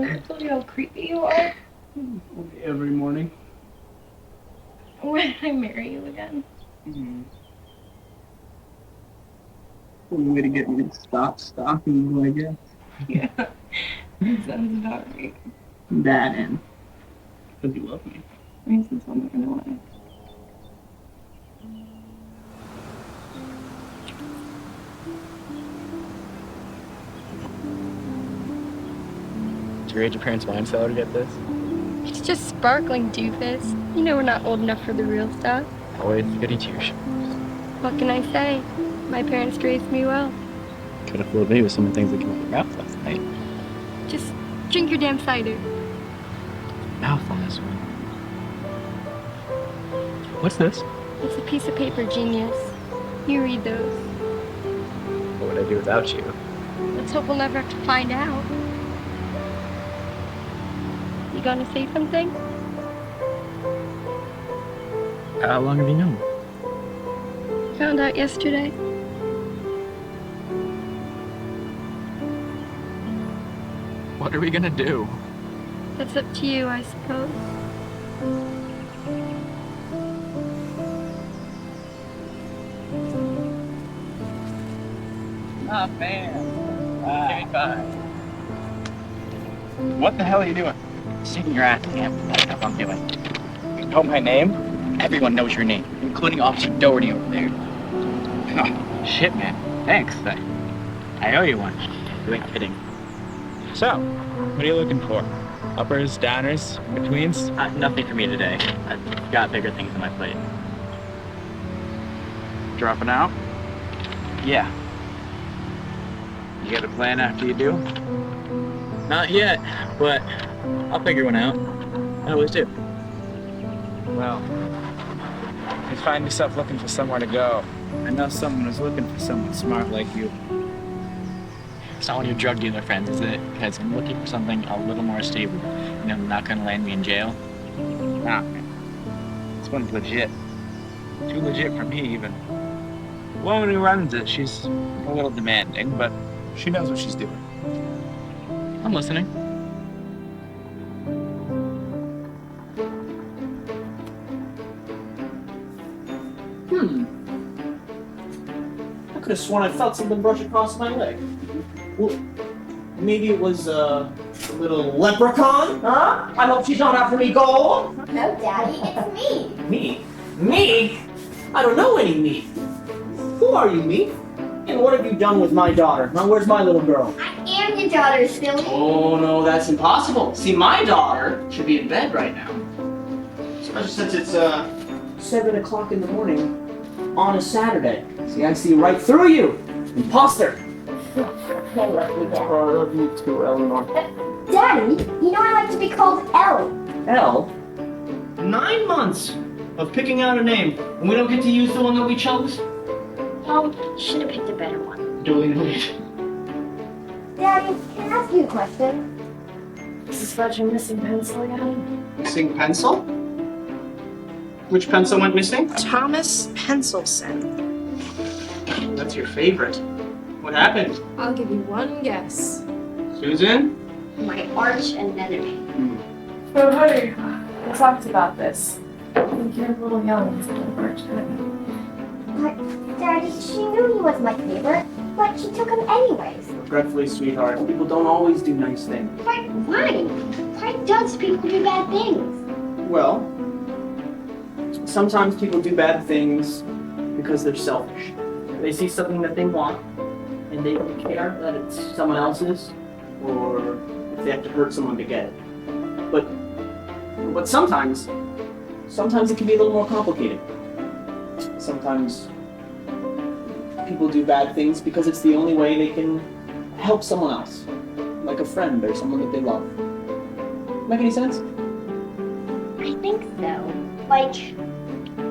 I told you how creepy you are. Every morning. When did I marry you again? One way to get me to stop stalking you, I guess. Yeah, sounds about right. That and because you love me. Reasons I'm not gonna lie. Did you raid your parents' wine cellar to get this? It's just sparkling, doofus. You know we're not old enough for the real stuff. Always goody two-shoes. What can I say? My parents raised me well. Could have fooled me with some of the things that came out of your mouth last night. Just drink your damn cider. Mouth on this one. What's this? It's a piece of paper, genius. You read those. What would I do without you? Let's hope we'll never have to find out. You gonna say something? How long have you known? Found out yesterday. What are we gonna do? That's up to you, I suppose. Oh, man. Give me five. What the hell are you doing? Sitting your ass, camp. That's what I'm doing. You know my name? Everyone knows your name, including Officer Doherty over there. Oh, shit, man. Thanks. I owe you one. You ain't kidding. So, what are you looking for? Uppers, downers, betweens? Nothing for me today. I've got bigger things on my plate. Dropping out? Yeah. You got a plan after you do? Not yet, but I'll figure one out. I always do. Well, if you find yourself looking for somewhere to go, I know someone who's looking for someone smart like you. It's not one of your drug dealer friends, is it? Because I'm looking for something a little more stable. You know, not gonna land me in jail. Nah, man. This one's legit. Too legit for me, even. The woman who runs it, she's a little demanding, but she knows what she's doing. I'm listening. I could have sworn I felt something brush across my leg. Well, maybe it was a little leprechaun, huh? I hope she's not after me gold. No, Daddy, it's me. Me? Me? I don't know any me. Who are you, me? And what have you done with my daughter? Now, where's my little girl? I am your daughter, silly. Oh, no, that's impossible. See, my daughter should be in bed right now. Especially since it's 7 o'clock in the morning on a Saturday. See, I see right through you. Imposter. I love you, Dad. Oh, I love you too, Eleanor. Daddy, you know I like to be called Elle. Elle? 9 months of picking out a name, and we don't get to use the one that we chose? Oh, should have picked a better one. Duly noted. Daddy, can I ask you a question? Is this about your missing pencil again? Missing pencil? Which pencil went missing? Thomas Pencilson. That's your favorite. What happened? I'll give you one guess. Susan? My arch enemy. Oh, hey, we talked about this. I think you're a little young to be an arch enemy. But, Daddy, she knew he was my favorite, but she took him anyways. Regretfully, sweetheart, people don't always do nice things. But why? Why does people do bad things? Well, sometimes people do bad things because they're selfish. They see something that they want, and they don't care that it's someone else's, or if they have to hurt someone to get it. But sometimes it can be a little more complicated. Sometimes people do bad things because it's the only way they can help someone else, like a friend or someone that they love. Make any sense? I think so. Like,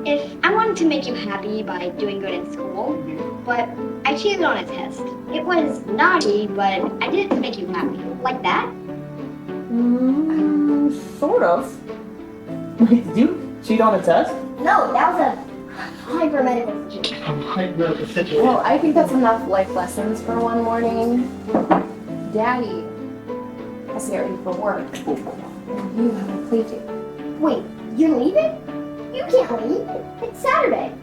if I wanted to make you happy by doing good in school, but I cheated on a test. It was naughty, but I did it to make you happy. Like that? Sort of. Wait, did you cheat on a test? No, that was a hyper-medical situation. Well, I think that's enough life lessons for one morning. Daddy, I'll see you for work. And you have a play date. Wait, you're leaving? You can't leave. It's Saturday.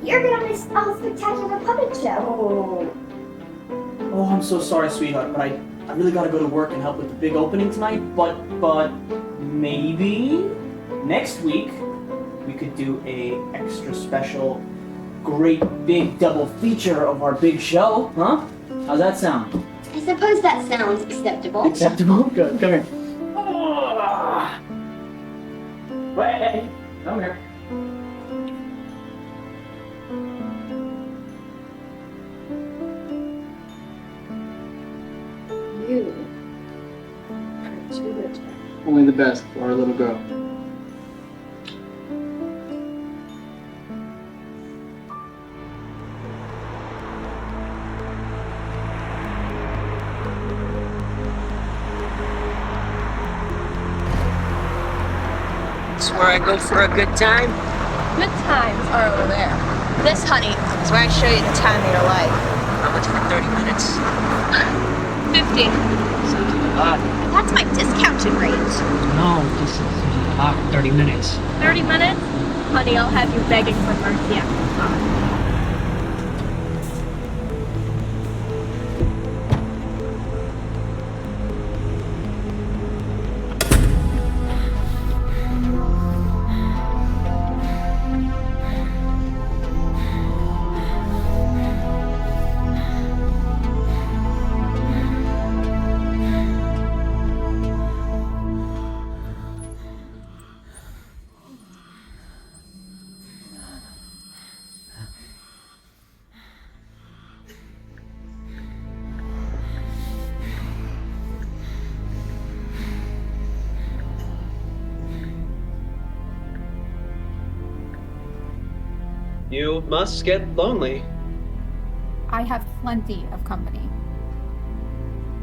You're gonna miss our spectacular puppet show. Oh, I'm so sorry, sweetheart, but I really gotta go to work and help with the big opening tonight, but maybe next week we could do a extra special, great big double feature of our big show, huh? How's that sound? I suppose that sounds acceptable. Acceptable? Good, come here. Wait, come here. You are too good. Only the best for our little girl. It's where I go for a good time. Good times are over there. This, honey, is where I show you the time of your life. How much for 30 minutes? 50. Sounds like a lot. That's my discounted rate. No, this is about 30 minutes. 30 minutes? Honey, I'll have you begging for mercy after 5. You must get lonely. I have plenty of company.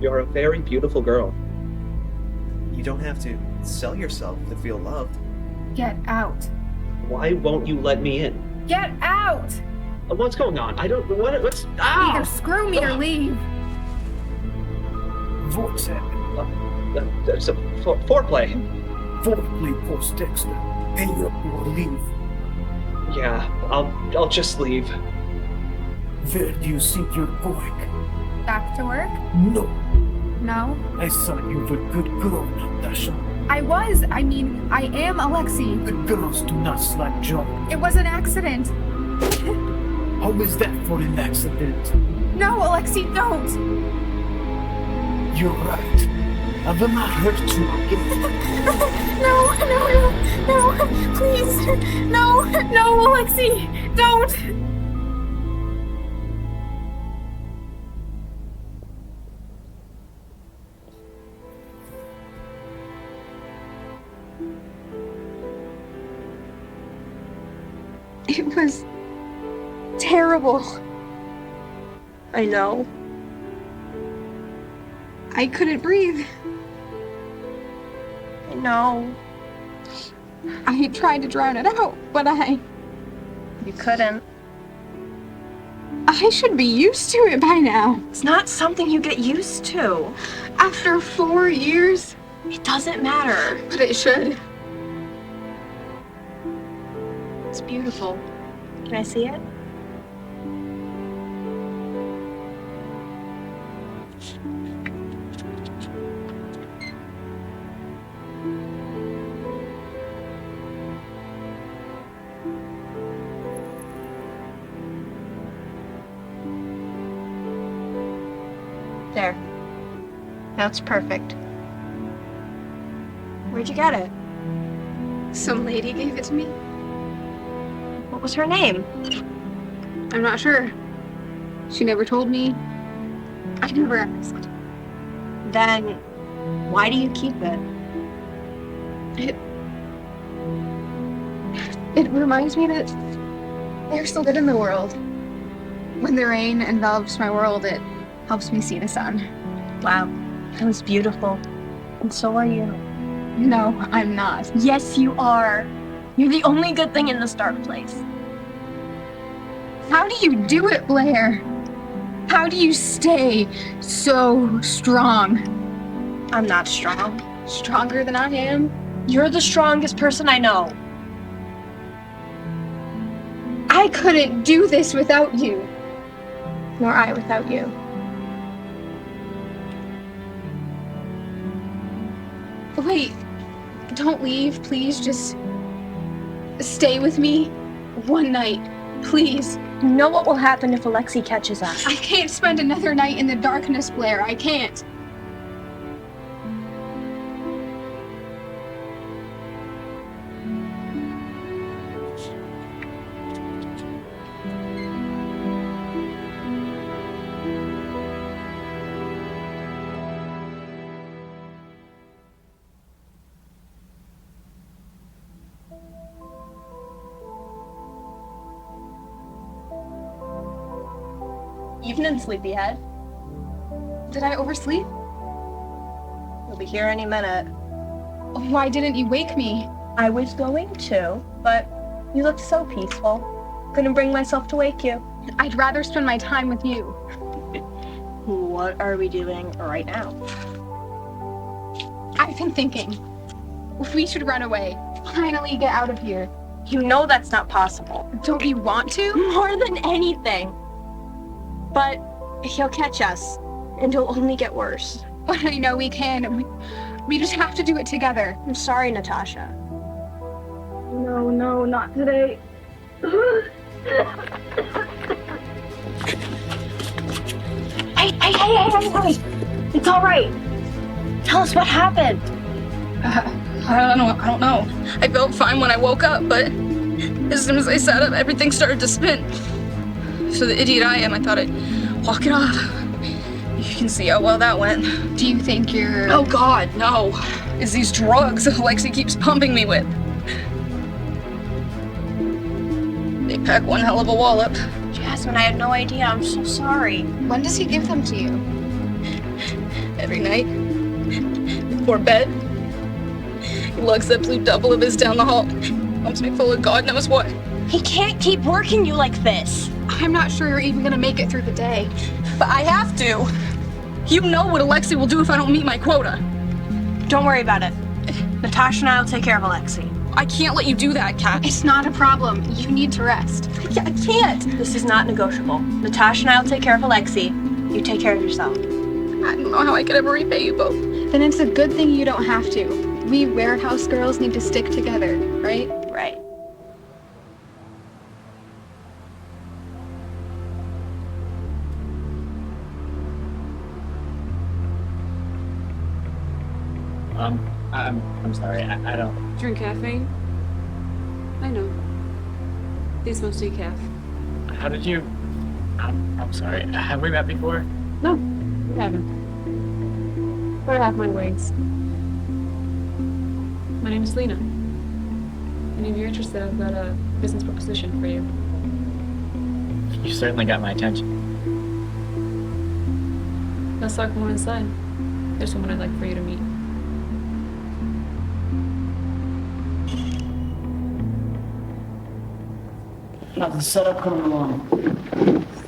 You're a very beautiful girl. You don't have to sell yourself to feel loved. Get out. Why won't you let me in? Get out! What's going on? I don't. What's. Either screw me or leave. What's happening? There's a foreplay. Foreplay post Dexter. Hang up or leave. Yeah, I'll just leave. Where do you think you're going? Back to work? No, No. I thought you were a good girl, Natasha. I was. I mean, I am Alexi. The girls do not slap jump. It was an accident. How is that for an accident? No, Alexi, don't. You're right. I will not hurt you again. No, please. No, Alexi, don't. It was terrible. I know. I couldn't breathe. I know. I tried to drown it out, but You couldn't. I should be used to it by now. It's not something you get used to. After 4 years, It doesn't matter. but it should. It's beautiful. Can I see it? There. Now it's perfect. Where'd you get it? Some lady gave it to me. What was her name? I'm not sure. She never told me. I never asked. Then why do you keep it? It reminds me that there's still good in the world. When the rain envelops my world, it helps me see the sun. Wow, that was beautiful. And so are you. No, I'm not. Yes, you are. You're the only good thing in this dark place. How do you do it, Blair? How do you stay so strong? I'm not strong. Stronger than I am? You're the strongest person I know. I couldn't do this without you. Nor I without you. Wait, don't leave, please. Just stay with me one night, please. You know what will happen if Alexei catches us? I can't spend another night in the darkness, Blair. I can't. Evening, sleepyhead. Did I oversleep? You'll be here any minute. Why didn't you wake me? I was going to, but you looked so peaceful. Couldn't bring myself to wake you. I'd rather spend my time with you. What are we doing right now? I've been thinking. We should run away. Finally get out of here. You know that's not possible. Don't you want to? More than anything. But he'll catch us, and it'll only get worse. But I know we can. We just have to do it together. I'm sorry, Natasha. No, not today. Hey. It's all right. Tell us what happened. I don't know. I felt fine when I woke up, but as soon as I sat up, everything started to spin. So the idiot I am, I thought I'd walk it off. You can see how well that went. Do you think you're... Oh God, no. It's these drugs Alexei keeps pumping me with. They pack one hell of a wallop. Jasmine, I had no idea. I'm so sorry. When does he give them to you? Every night. Before bed. He lugs that blue double of his down the hall. Pumps me full of God knows what. He can't keep working you like this. I'm not sure you're even gonna make it through the day. But I have to. You know what Alexei will do if I don't meet my quota. Don't worry about it. Natasha and I will take care of Alexei. I can't let you do that, Kat. It's not a problem. You need to rest. I can't. This is not negotiable. Natasha and I will take care of Alexei. You take care of yourself. I don't know how I could ever repay you both. Then it's a good thing you don't have to. We warehouse girls need to stick together, right? Right. I'm sorry, I don't... Drink caffeine? I know. These must decaf. How did you... I'm sorry, have we met before? No, we haven't. But I have my ways. My name is Lena. And if you're interested, I've got a business proposition for you. You certainly got my attention. Let's talk more inside. There's someone I'd like for you to meet. How's the setup coming along?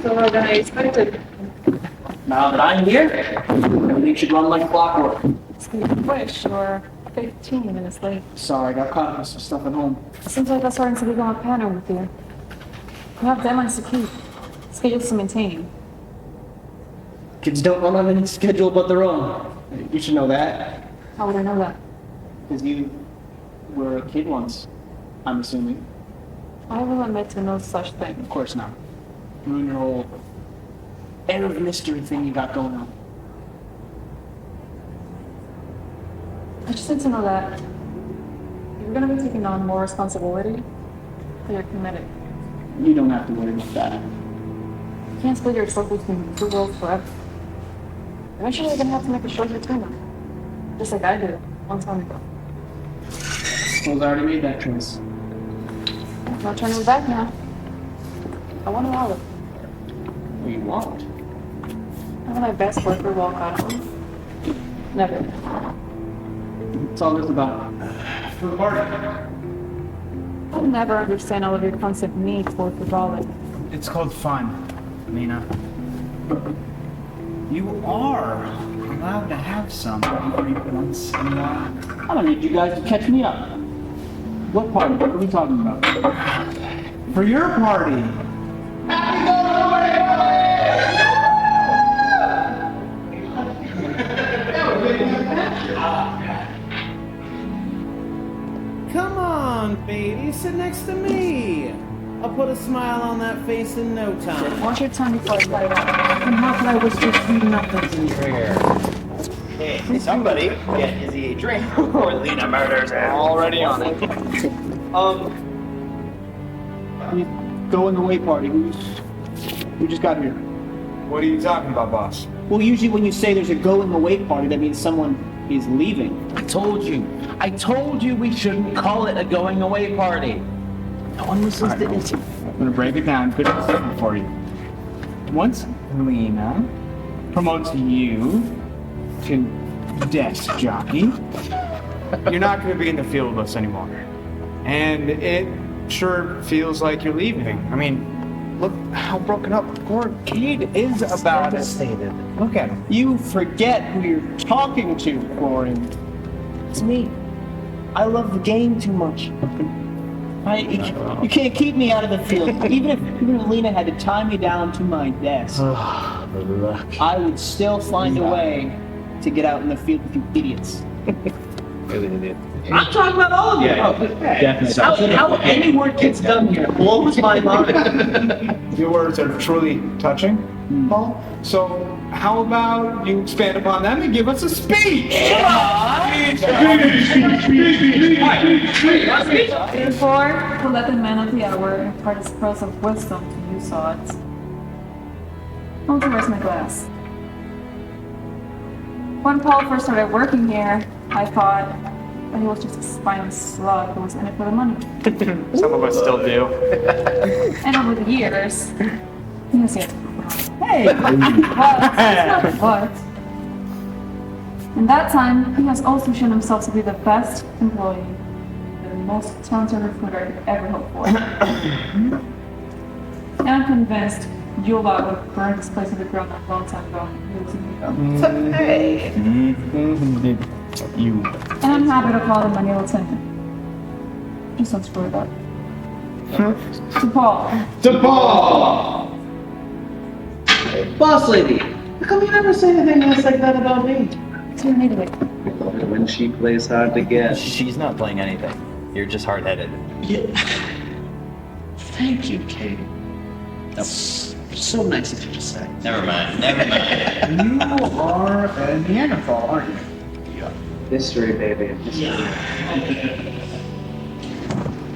Slower than I expected. Now that I'm here, everything should run like clockwork. It's gonna be quick. You're 15 minutes late. Sorry, I got caught up with some stuff at home. Seems like that's starting to become a pattern with you. You have deadlines to keep, schedules to maintain. Kids don't run on any schedule but their own. You should know that. How would I know that? Because you were a kid once, I'm assuming. I will admit to no such thing. Of course not. You and your whole air of mystery thing you got going on. I just need to know that you're gonna be taking on more responsibility, that you're committed. You don't have to worry about that. You can't split yourself between two worlds forever. Eventually you're gonna have to make a choice between them. Just like I did, long time ago. Suppose I already made that choice. No turning back now. I want an olive. What do you want? I want my best work for walk out on. Never. What's all this about? For the party. I'll never understand all of your constant need for frivolity. It's called fun, Lena. You are allowed to have some every once in a while. I don't need you guys to catch me up. What party? What are we talking about? For your party. Come on, baby, sit next to me. I'll put a smile on that face in no time. Watch your tongue before I cut it out. And how could I was just reading up things in your ear? Hey, somebody get Izzy a drink before Lena murders her. Already on it. Going away party. We just got here. What are you talking about, boss? Well, usually when you say there's a going away party, that means someone is leaving. I told you we shouldn't call it a going away party. No one listens to Izzy. I'm gonna break it down pretty simple for you. Once Lena promotes you to desk jockey, you're not gonna be in the field with us anymore. And it sure feels like you're leaving. I mean, look how broken up poor Cade is about it. Look at him. You forget who you're talking to, Corin. It's me. I love the game too much. You can't keep me out of the field. Even if Lena had to tie me down to my desk, I would still find a way to get out in the field with you idiots. I'm talking about all of you. Definitely. How any word gets done here blows my mind. Your words are truly touching, Paul. So how about you expand upon them and give us a speech? Therefore, to let the man of the hour impart his pearls of wisdom to you sods. Oh, where's my glass? When Paul first started working here, I thought that he was just a spineless slug who was in it for the money. Some of us still do. And over the years, he has yet to hey! It's not what. In that time, he has also shown himself to be the best employee, the most talented recruiter I could ever hope for. And I'm convinced Yola would burn this place to the ground a long time ago. Hey! You. And I'm happy to call him my new lieutenant. Just don't screw it up. To Paul. To Paul! Boss lady, how come you never say anything nice like that about me? When she plays hard to get. She's not playing anything. You're just hard-headed. Yeah. Thank you, Katie. That's so nice of you to say. Never mind. You are a Neanderthal, aren't you? Yeah. History, baby. Yeah.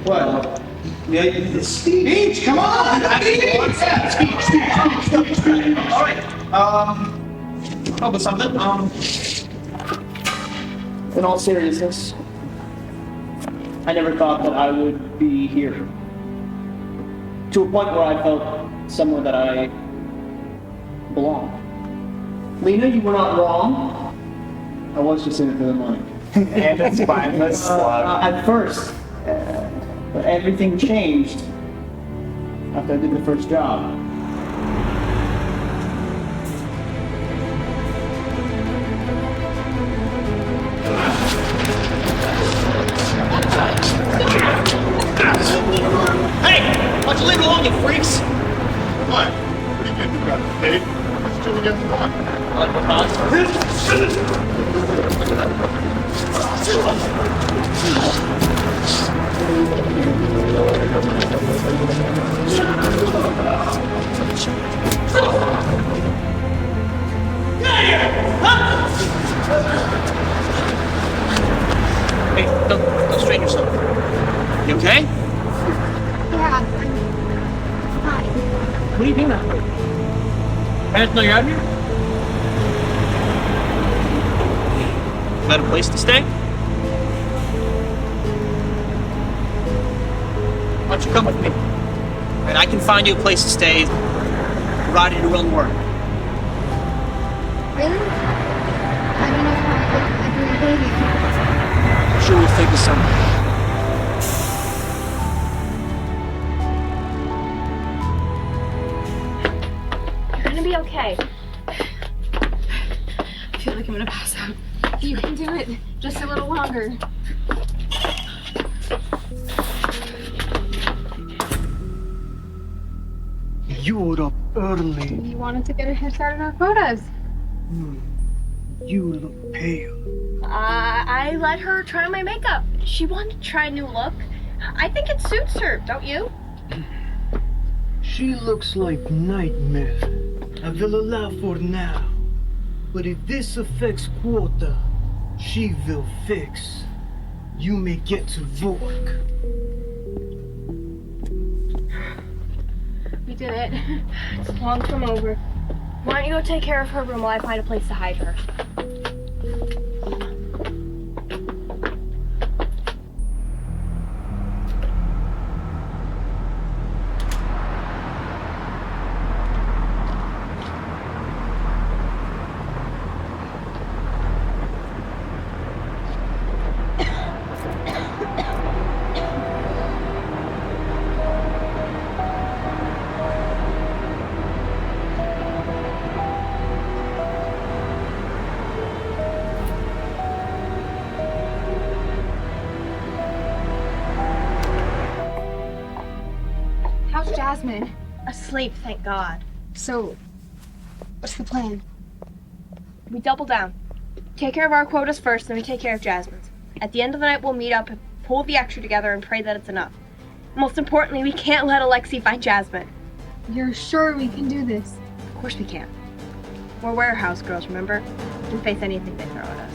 What? Yeah, speech, come on! Speech. All right. How about something? In all seriousness, I never thought that I would be here. To a point where I felt somewhere that I belong. Lena, you were not wrong. I was just in it for the money. And it's spineless slug. At first. But everything changed after I did the first job. Hey! Why don't you leave it alone, you freaks? What? What are you getting about, Kate? What's doing against the law? Hey, don't strain yourself. You okay? Yeah, I'm fine. What are you doing out here? Parents know you're out here? Is that a place to stay? Why don't you come with me? And I can find you a place to stay, provided you're willing to work. Really? I don't know how I can repay you. I'm sure we'll think of something. You're gonna be okay. feel like I'm gonna pass out. You can do it. Just a little longer. You were up early. You wanted to get a head start on our quotas. You look pale. I let her try on my makeup. She wanted to try a new look. I think it suits her, don't you? She looks like nightmare. I will allow for now. But if this affects quota, she will fix. You may get to work. We did it. It's long from over. Why don't you go take care of her room while I find a place to hide her? How's Jasmine? Asleep, thank God. So, what's the plan? We double down. Take care of our quotas first, then we take care of Jasmine's. At the end of the night, we'll meet up, pull the extra together, and pray that it's enough. Most importantly, we can't let Alexei find Jasmine. You're sure we can do this? Of course we can. We're warehouse girls, remember? We can face anything they throw at us.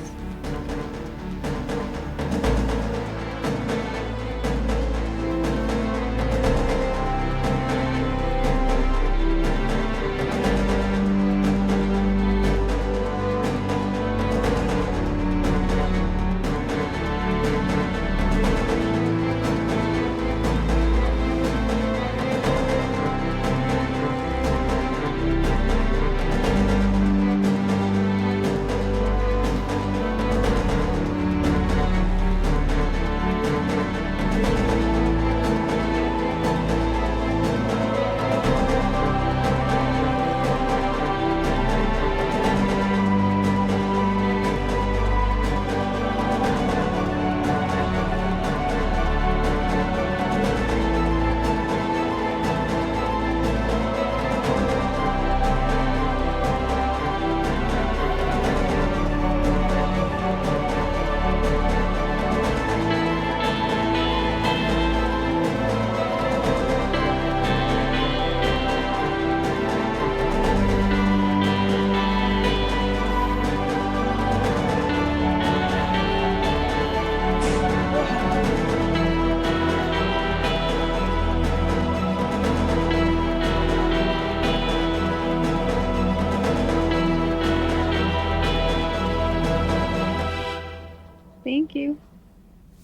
Thank you.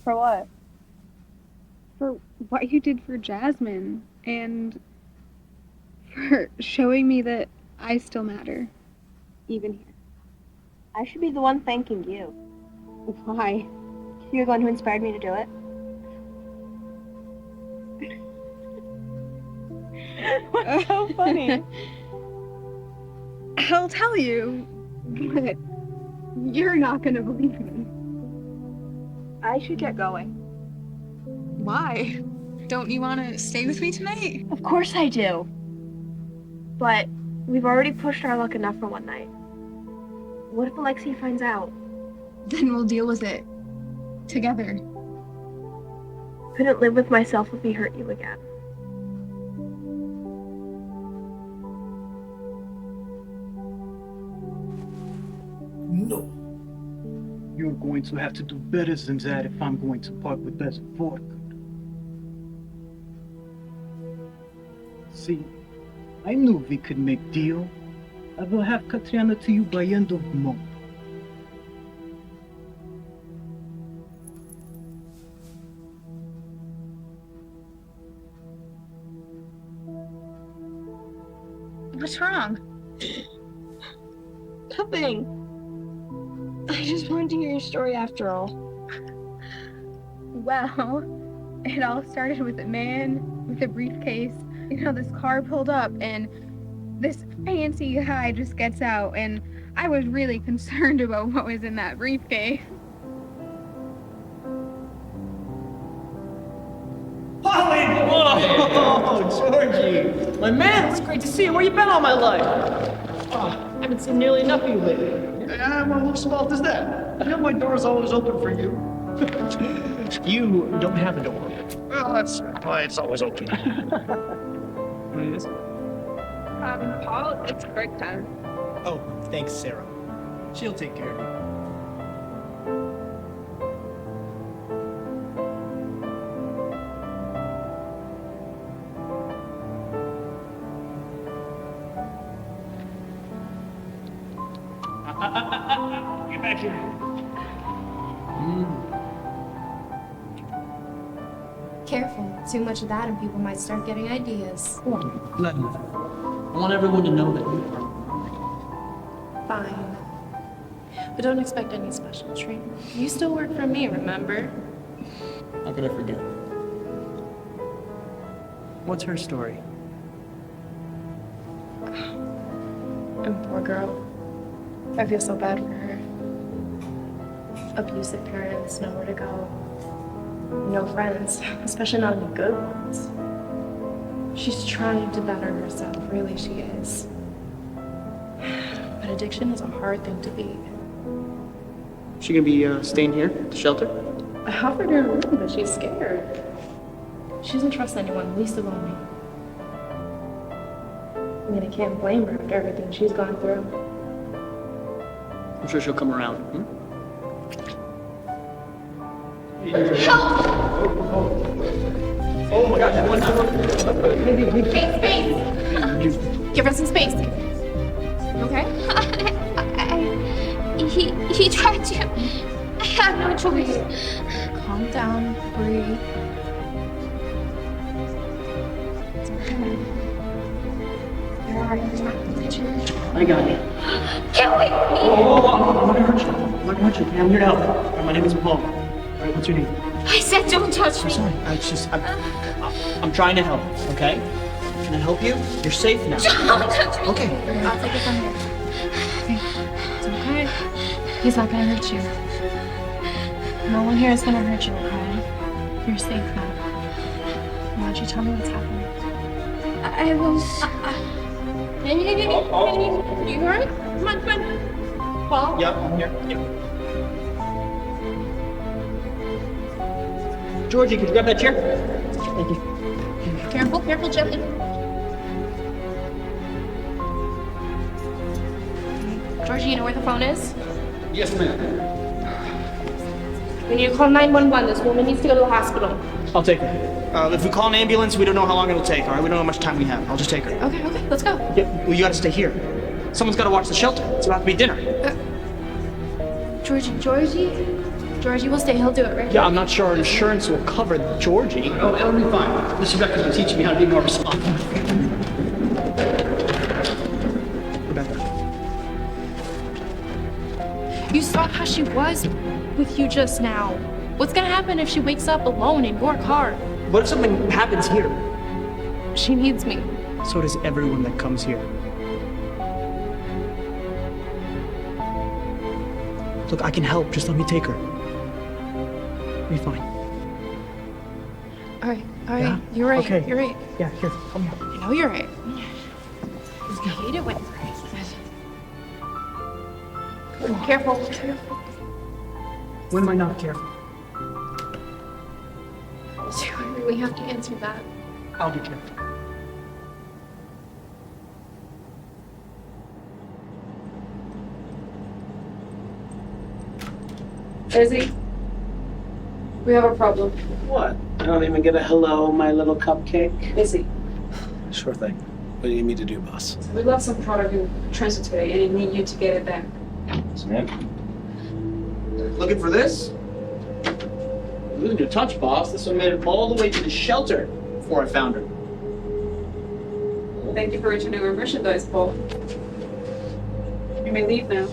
For what? For what you did for Jasmine, and for showing me that I still matter, even here. I should be the one thanking you. Why? You're the one who inspired me to do it. How funny. I'll tell you, but you're not gonna believe me. I should get going. Why? Don't you want to stay with me tonight? Of course I do. But we've already pushed our luck enough for one night. What if Alexei finds out? Then we'll deal with it. Together. Couldn't live with myself if he hurt you again. No. You're going to have to do better than that if I'm going to part with that for good. See, I knew we could make deal. I will have Katrina to you by end of month. What's wrong? Nothing. I just wanted to hear your story after all. Well, it all started with a man with a briefcase. You know, this car pulled up and this fancy guy just gets out and I was really concerned about what was in that briefcase. Colin! Whoa, Georgie! My man, it's great to see you. Where you been all my life? I haven't seen nearly enough of you lately. Well, whose fault is that? You know my door's always open for you. You don't have a door. Well, that's why it's always open. What it is? Paul, it's break time. Oh, thanks, Sarah. She'll take care of you. Get back here. Careful. Too much of that and people might start getting ideas. Let me. I want everyone to know that you are. Fine. But don't expect any special treatment. You still work for me, remember? How could I forget? What's her story? And poor girl. I feel so bad for her. Abusive parents, nowhere to go. No friends, especially not any good ones. She's trying to better herself, really she is. But addiction is a hard thing to beat. She gonna be staying here at the shelter? I offered her a room, but she's scared. She doesn't trust anyone, least of all me. I mean, I can't blame her after everything she's gone through. I'm sure she'll come around. Help! Oh my gosh, one time. Space! Give her some space. Okay? He tried to. I had no choice. Calm down, breathe. It's okay. You're alright. I got you. Get away from me! I'm not gonna hurt you. I'm not gonna hurt you. Okay, I'm here to help. All right, my name is Paul. All right, what's your name? I said don't touch me. I'm sorry. I'm trying to help. Okay? Can I help you? You're safe now. Don't touch me. Okay. I'll take it from here. Okay. It's okay. He's not gonna hurt you. No one here is gonna hurt you, okay? You're safe now. Why don't you tell me what's happening? I will. You alright? Come on. Paul? Yep, I'm here. Yep. Georgie, could you grab that chair? Thank you. Careful, gently. Georgie, you know where the phone is? Yes, ma'am. We need to call 911. This woman needs to go to the hospital. I'll take her. If we call an ambulance, we don't know how long it'll take, all right? We don't know how much time we have. I'll just take her. Okay, let's go. Yeah, well, you gotta stay here. Someone's gotta watch the shelter. It's about to be dinner. Georgie will stay. He'll do it, right? Yeah, I'm not sure our insurance will cover Georgie. Oh, it'll be fine. Miss Rebecca's been teaching me how to be more responsible. Rebecca. You saw how she was with you just now. What's gonna happen if she wakes up alone in your car? What if something happens here? She needs me. So does everyone that comes here. Look, I can help. Just let me take her. You'll be fine. All right. Yeah? You're right. Okay. You're right. Yeah, here, come here. You know you're right. I hate it when you're right. Careful. When am I not careful? Do I really have to answer that? I'll be careful. Izzy, we have a problem. What? I don't even get a hello, my little cupcake? Izzy, Sure thing. What do you need me to do, boss? we left some product in transit today and I need you to get it back. Yes, ma'am. Looking for this? Losing your touch, boss. This one made it all the way to the shelter before I found her. Thank you for returning our merchandise, Paul. You may leave now.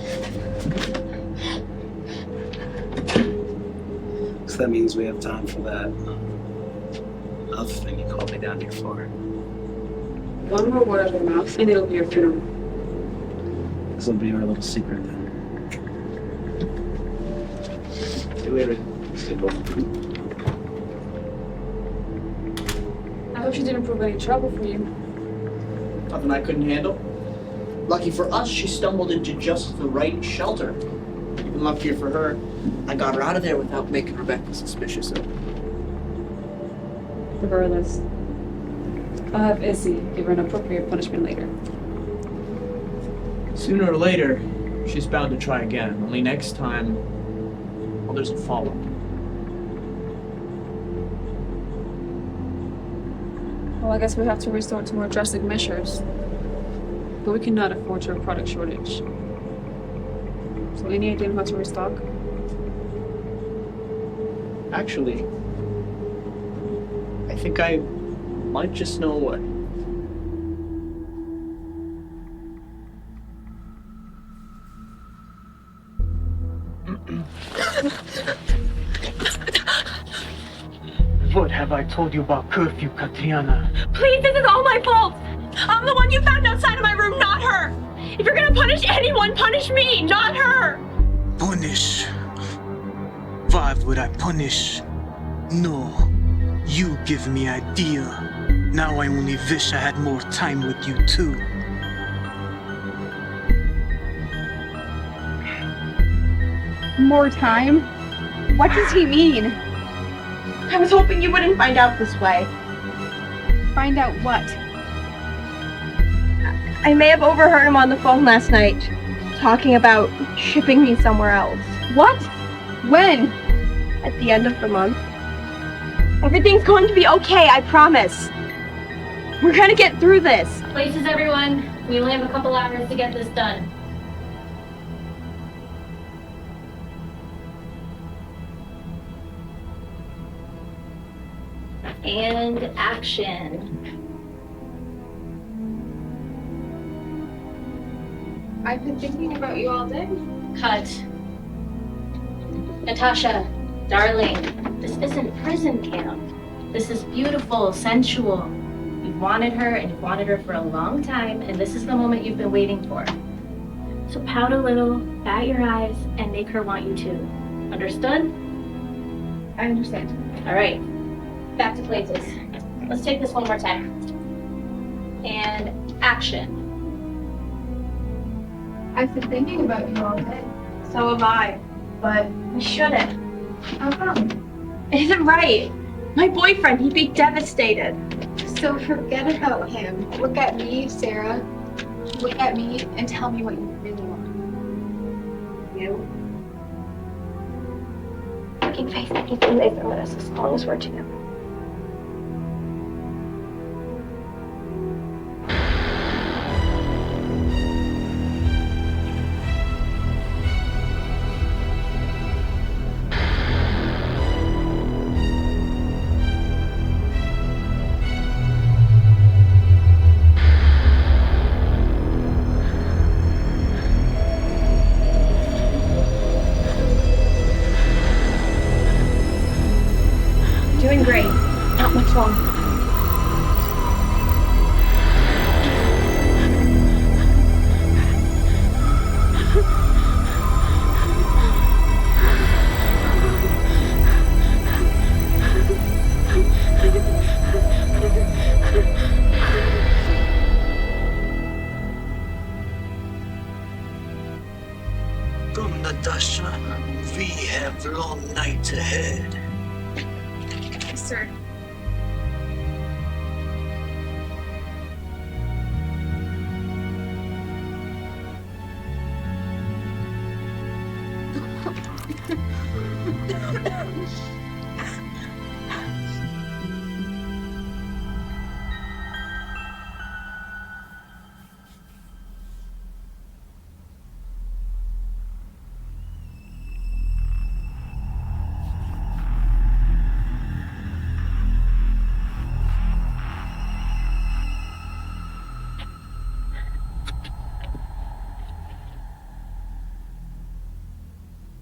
So that means we have time for that other thing you called me down here for. One more word out of your mouth and it'll be your funeral. This will be our little secret then. See you later. I hope she didn't prove any trouble for you. Nothing I couldn't handle. Lucky for us, she stumbled into just the right shelter. Even luckier for her, I got her out of there without making Rebecca suspicious of it. Regardless, I'll have Izzy give her an appropriate punishment later. Sooner or later, she's bound to try again. Only next time, well, there's a follow-up. Well, I guess we have to resort to more drastic measures. But we cannot afford to a product shortage. So any idea on how to restock? Actually, I think I might just know what. What have I told you about curfew, Katriana? Please, this is all my fault. I'm the one you found outside of my room, not her. If you're gonna punish anyone, punish me, not her. Punish? Why would I punish? No. You give me idea. Now I only wish I had more time with you too. More time? What does he mean? I was hoping you wouldn't find out this way. Find out what? I may have overheard him on the phone last night, talking about shipping me somewhere else. What? When? At the end of the month. Everything's going to be okay, I promise. We're gonna get through this. Places, everyone. We only have a couple hours to get this done. And action. I've been thinking about you all day. Cut. Natasha, darling, this isn't prison camp. This is beautiful, sensual. You've wanted her, and you've wanted her for a long time, and this is the moment you've been waiting for. So pout a little, bat your eyes, and make her want you too. Understood? I understand. All right. Back to places. Let's take this one more time. And action. I've been thinking about you all day. So have I. But we shouldn't. How come? It isn't right. My boyfriend, he'd be devastated. So forget about him. Look at me, Sarah. Look at me and tell me what you really want. You? I can face anything they throw at us as long as we're together. Doing great. Not much longer. Come, Natasha. We have long night ahead. Yes, sir.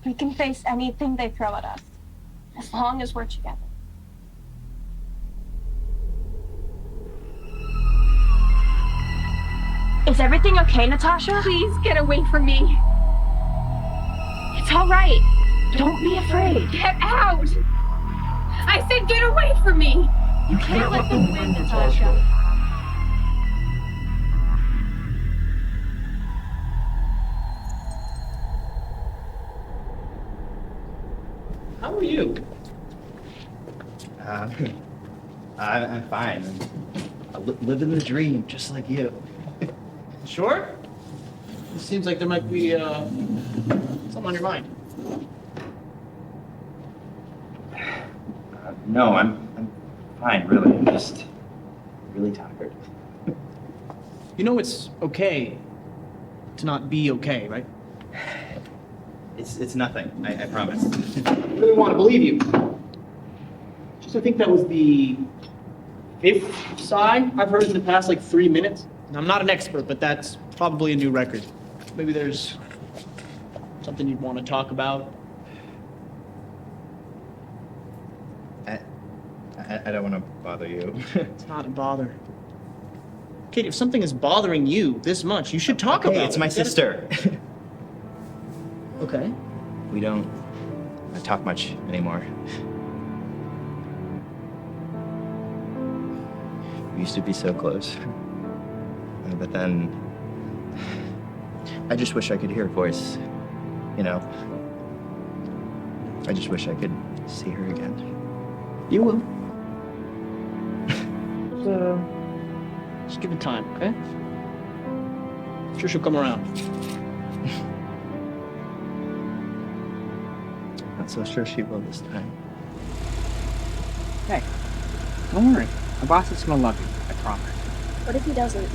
We can face anything they throw at us, as long as we're together. Is everything okay, Natasha? Please get away from me. It's all right. Don't be afraid. Get out! I said get away from me! You can't let them win, Natasha. How are you? I'm fine. Living the dream, just like you. Sure? It seems like there might be something on your mind. No, I'm fine, really. I'm just really tired. You know it's okay to not be okay, right? It's nothing, I promise. I really want to believe you. Just I think that was the 5th sigh I've heard in the past 3 minutes. And I'm not an expert, but that's probably a new record. Maybe there's something you'd want to talk about. I don't want to bother you. It's not a bother. Kate, if something is bothering you this much, you should talk about it. It's my sister. Okay. We don't talk much anymore. We used to be so close. But then I just wish I could hear her voice, you know? I just wish I could see her again. You will. Just give it time, okay? Sure she'll come around. Not so sure she will this time. Hey, don't worry. My boss is gonna love you, I promise. What if he doesn't?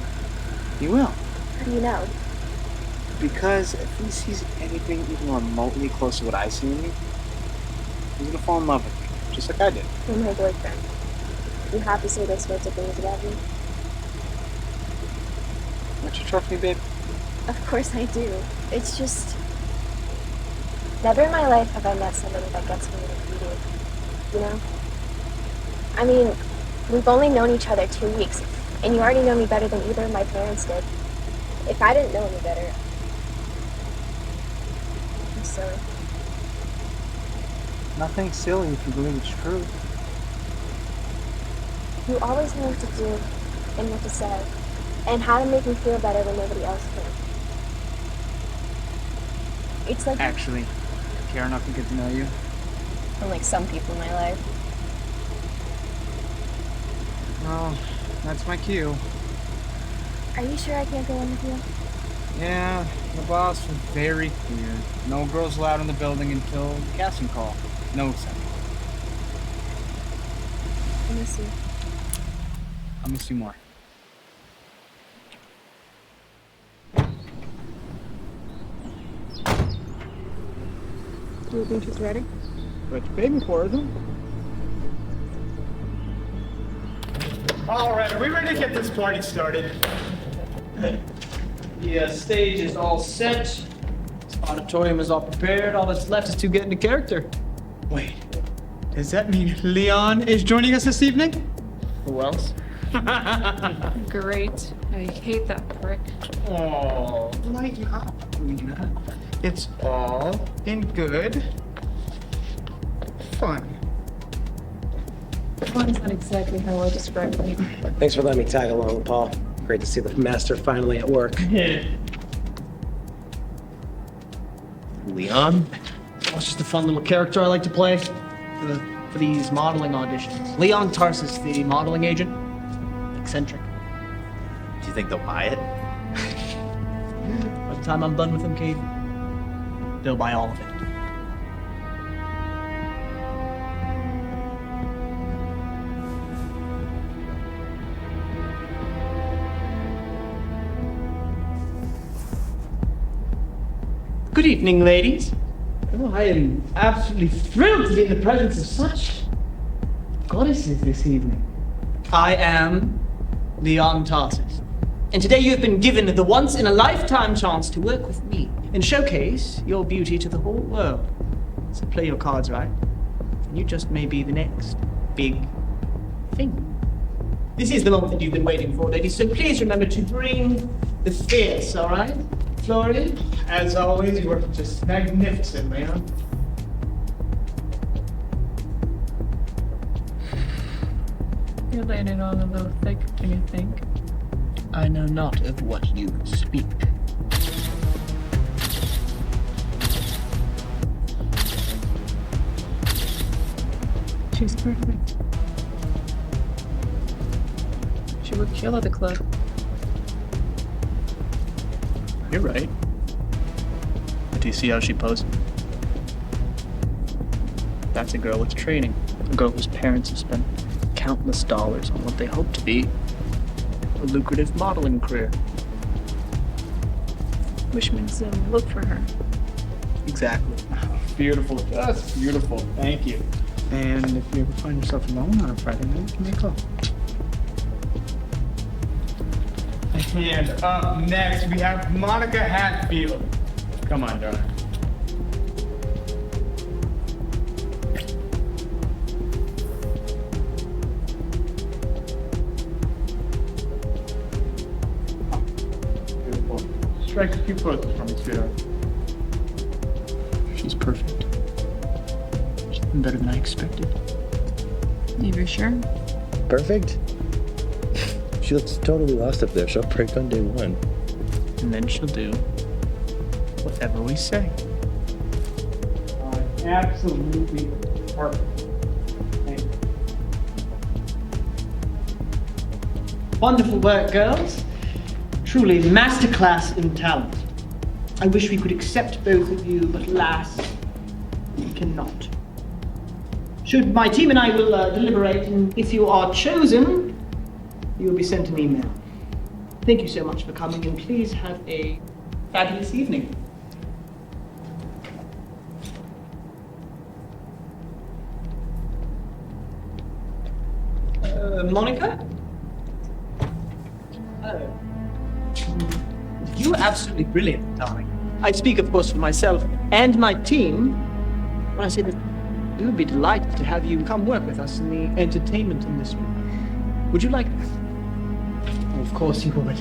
He will. How do you know? Because if he sees anything even remotely close to what I see in you, he's gonna fall in love with you, just like I did. You're my boyfriend. You have to say those sorts of things about me. Don't you trust me, babe? Of course I do. It's just... Never in my life have I met somebody that gets me like you do. You know? I mean, we've only known each other 2 weeks, and you already know me better than either of my parents did. If I didn't know any better... I'm silly. Nothing silly if you believe it's true. You always know what to do, and what to say, and how to make me feel better when nobody else can. It's like... Actually, I care enough to get to know you. Unlike some people in my life. Well, that's my cue. Are you sure I can't go in with you? Yeah, the boss was very clear. No girls allowed in the building until the casting call. No exception. I miss you. I'll miss you more. Do you think she's ready? But you're paying for it, isn't All right, are we ready to get this party started? The stage is all set. This auditorium is all prepared. All that's left is to get into character. Wait, does that mean Leon is joining us this evening? Who else? Great. I hate that prick. Oh, lighten up, Lena. It's all in good fun. Fun's not exactly how I describe it. Thanks for letting me tag along, Paul. Great to see the master finally at work. Leon? Oh, it's just a fun little character I like to play for these modeling auditions. Leon Tarsus, the modeling agent. Eccentric. Do you think they'll buy it? By the time I'm done with them, Kate, they'll buy all of it. Good evening, ladies. Oh, I am absolutely thrilled to be in the presence of such goddesses this evening. I am Leon Tarsus, and today you have been given the once-in-a-lifetime chance to work with me and showcase your beauty to the whole world. So play your cards right, and you just may be the next big thing. This is the moment that you've been waiting for, ladies, so please remember to bring The fierce, all right? Florian? As always, you were just magnificent, Leon. You're laying it on a little thick, do you think? I know not of what you speak. She's perfect. She would kill at the club. You're right. But do you see how she poses? That's a girl with training. A girl whose parents have spent countless dollars on what they hope to be a lucrative modeling career. Which means they'll look for her. Exactly. Beautiful, just beautiful. Thank you. And if you ever find yourself alone on a Friday night, give me a call. And up next, we have Monica Hatfield. Come on, darling. Beautiful. Strike a few poses from me, sweetheart. She's perfect. She's been better than I expected. You sure? Perfect? She looks totally lost up there. She'll break on day one. And then she'll do whatever we say. Absolutely perfect. Thank you. Wonderful work, girls. Truly masterclass in talent. I wish we could accept both of you, but alas, we cannot. Should my team and I will deliberate, and if you are chosen, you will be sent an email. Thank you so much for coming, and please have a fabulous evening. Monica? Hello. You are absolutely brilliant, darling. I speak, of course, for myself and my team when I say that we would be delighted to have you come work with us in the entertainment industry. Would you like that? Of course you would.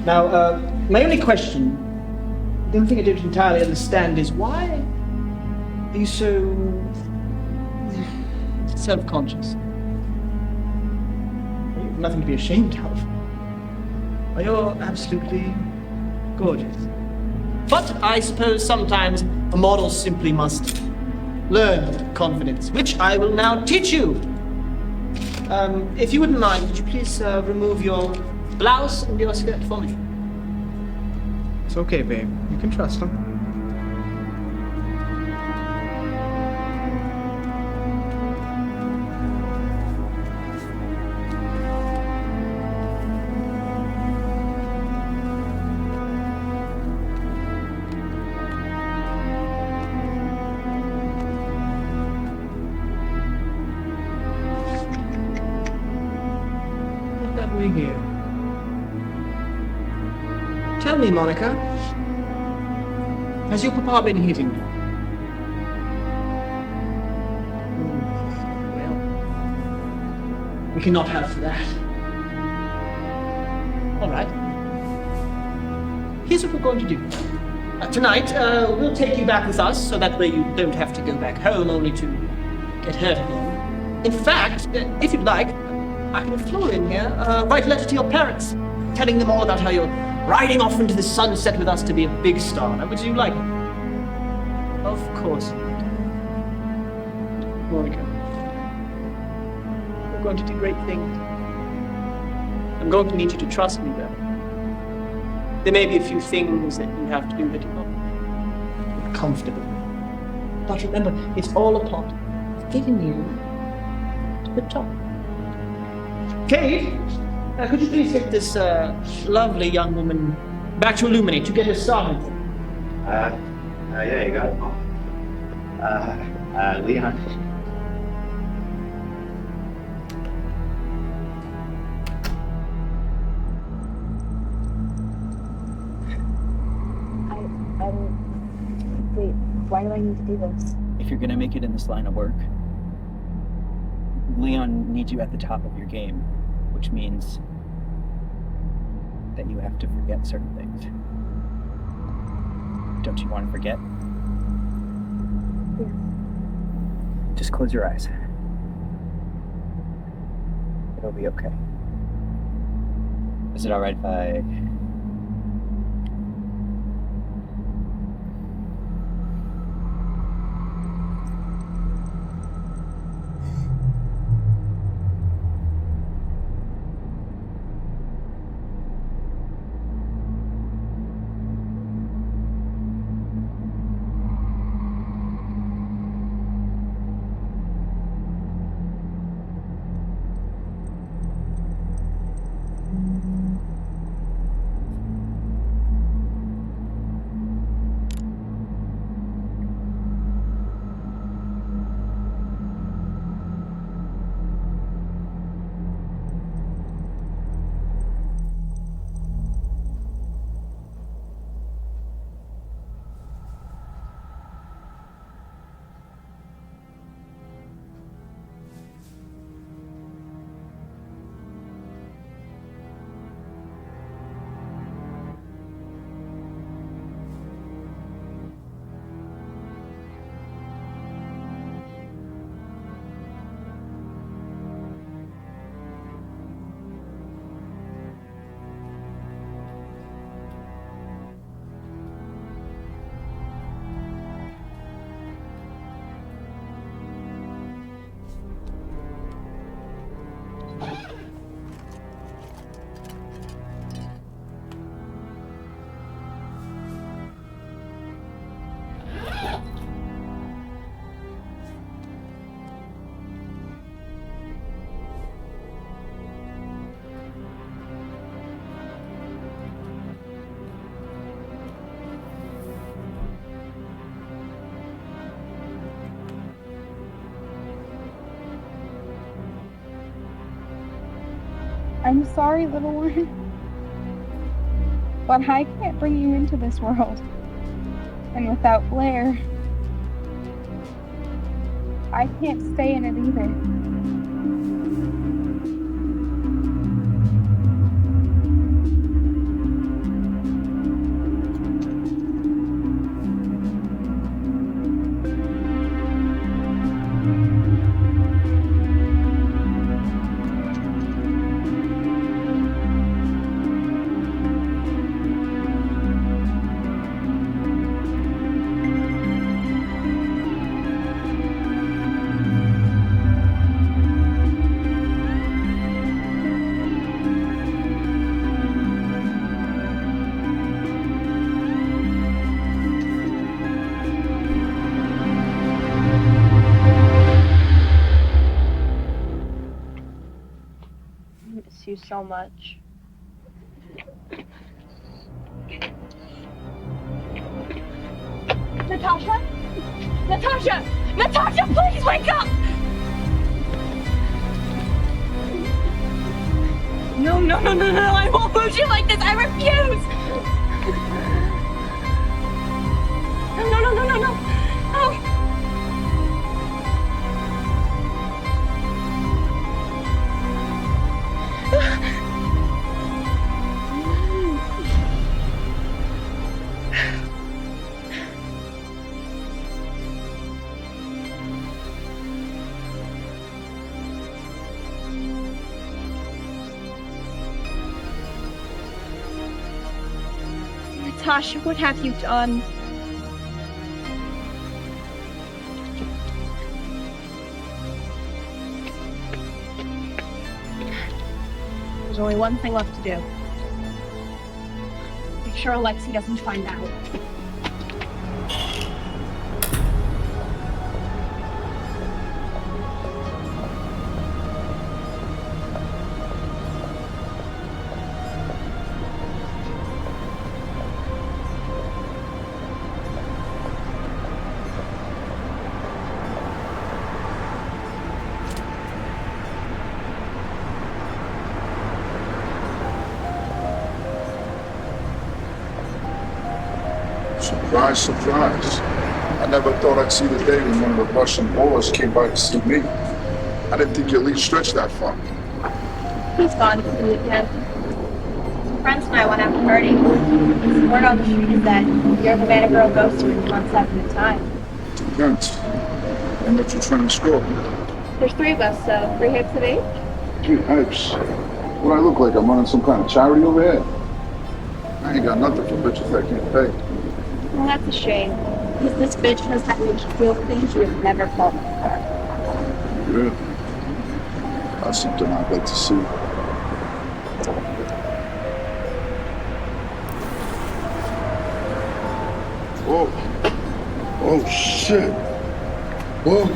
Now, my only question, the only thing I don't entirely understand is why are you so self-conscious? You've nothing to be ashamed of. Well, you're absolutely gorgeous. But I suppose sometimes a model simply must learn confidence, which I will now teach you. If you wouldn't mind, would you please remove your blouse and your skirt for me? It's okay, babe. You can trust him. What have we here? Tell me, Monica, has your papa been hitting you? Well, we cannot help for that. All right. Here's what we're going to do. Tonight, we'll take you back with us, so that way you don't have to go back home only to get hurt again. In fact, if you'd like, I can have Florian here write a letter to your parents, telling them all about how you're riding off into the sunset with us to be a big star. Now, would you like it? Of course. Monica, we're going to do great things. I'm going to need you to trust me, though. There may be a few things that you have to do that you're not comfortable. But remember, it's all a part of getting you to the top. Kate, could you please take this lovely young woman back to Illuminate to get her started? Yeah, you got it. Leon. Wait, why do I need to do this? If you're gonna make it in this line of work, Leon needs you at the top of your game, which means that you have to forget certain things. Don't you want to forget? Yeah. Just close your eyes. It'll be okay. Is it alright if I... I'm sorry, little one, but I can't bring you into this world. And without Blair, I can't stay in it either. You so much. Natasha? Natasha! Natasha, please wake up! No, no, no, no, no, I won't lose you like this, I refuse! No, no, no, no, no, no, no! Natasha, what have you done? There's only one thing left to do. Make sure Alexei doesn't find out. Surprise, surprise. I never thought I'd see the day when one of the Russian boys came by to see me. I didn't think your leash stretched that far. He's gone for the weekend. friends and I went out partying. Word on the street is that you're the man a girl goes to in months after the time. Depends. How much you trying to score? There's 3 of us, so 3 hips of each. 3 hypes. What I look like? I'm running some kind of charity over here? I ain't got nothing for bitches that can't pay. Well, that's a shame. Because this bitch knows how to make you feel things you have never felt before. Good. That's something I'd like to see. Whoa. Oh, shit. Whoa.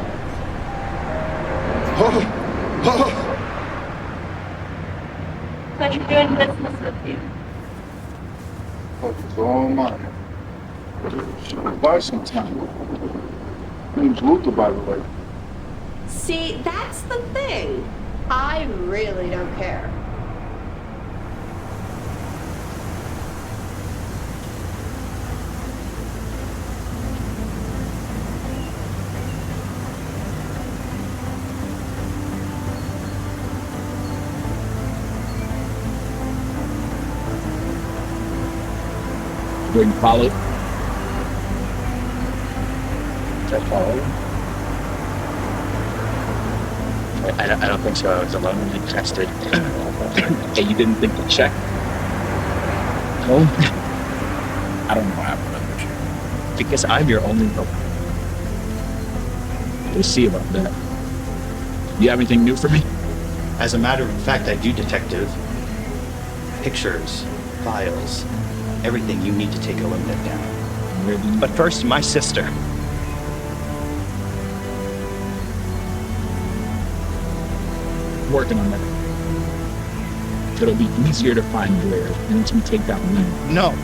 Pleasure doing business with you. Fuck, it's all mine. Should buy some time. Name's Luther, by the way. See, that's the thing. I really don't care. Going to follow? Did I follow you? I don't think so. I was alone and tested. Hey, you didn't think to check? No? I don't know why I'm remembered you. Because I'm your only hope. We'll see about that. You have anything new for me? As a matter of fact, I do, Detective. Pictures, files, everything you need to take a look at down. Really? But first, my sister. Working on that. It'll be easier to find Blair once we take that lead. No.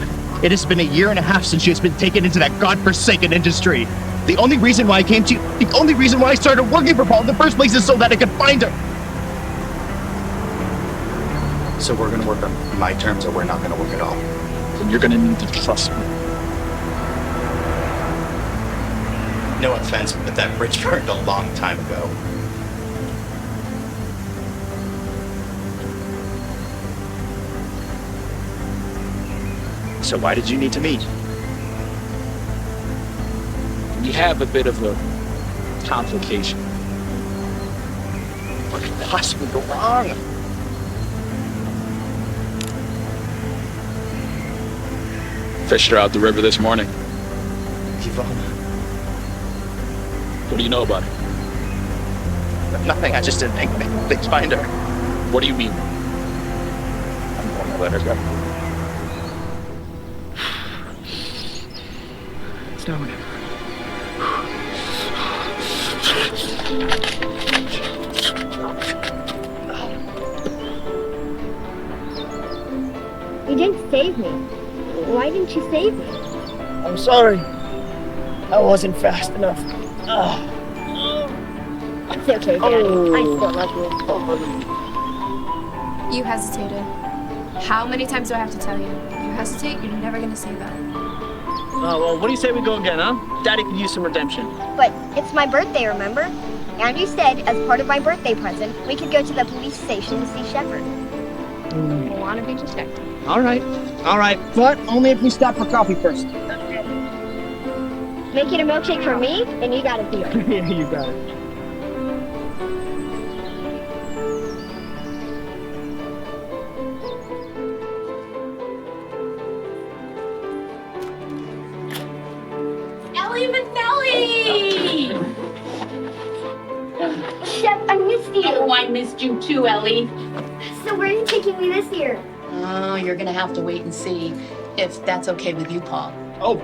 It has been 1.5 years since she has been taken into that godforsaken industry. The only reason why I came to you, the only reason why I started working for Paul in the first place is so that I could find her. So we're gonna work on my terms or we're not gonna work at all. And you're gonna need to trust me. No offense, but that bridge burned a long time ago. So why did you need to meet? We have a bit of a complication. What could possibly go wrong? Fished her out the river this morning. Yvonne. What do you know about it? Nothing, I just didn't think they'd find her. What do you mean? I'm going to let her go. Stone. You didn't save me. Why didn't you save me? I'm sorry. I wasn't fast enough. It's okay, Daddy. I still love you. You hesitated. How many times do I have to tell you? You hesitate, you're never gonna say that. Oh, well, what do you say we go again, huh? Daddy could use some redemption. But it's my birthday, remember? And you said, as part of my birthday present, we could go to the police station to see Shepard. Mm. Wanna be detective. All right. But only if we stop for coffee first. Make it a milkshake for me, and you got a deal. Yeah, you got it. Ellie Vanelli! Shep, I missed you. Oh, I missed you too, Ellie. So where are you taking me this year? Oh, you're gonna have to wait and see if that's okay with you, Paul. Oh,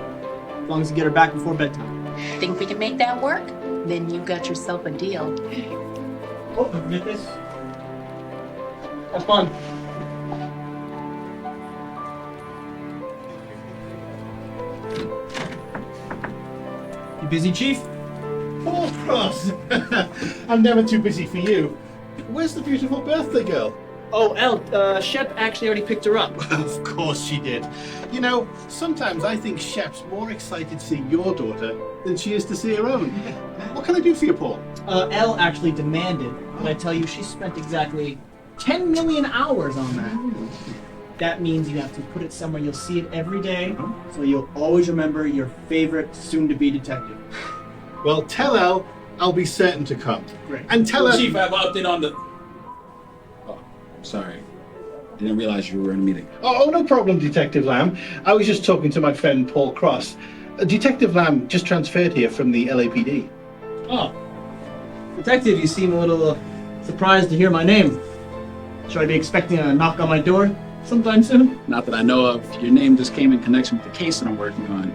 as long as you get her back before bedtime. Think we can make that work? Then you got yourself a deal. Oh, get this. Have fun. You busy, Chief? Oh, Ross! I'm never too busy for you. Where's the beautiful birthday girl? Oh, El, Shep actually already picked her up. Of course she did. You know, sometimes I think Shep's more excited to see your daughter than she is to see her own. What can I do for you, Paul? El actually demanded that I tell you she spent exactly 10 million hours on that. That means you have to put it somewhere you'll see it every day, so you'll always remember your favorite soon-to-be detective. Well, tell Elle I'll be certain to come. Great. And tell her... Chief, I have an update on the... Oh, sorry. Didn't realize you were in a meeting. Oh, no problem, Detective Lamb. I was just talking to my friend Paul Cross. Detective Lamb just transferred here from the LAPD. Oh. Detective, you seem a little surprised to hear my name. Should I be expecting a knock on my door sometime soon? Not that I know of. Your name just came in connection with the case that I'm working on.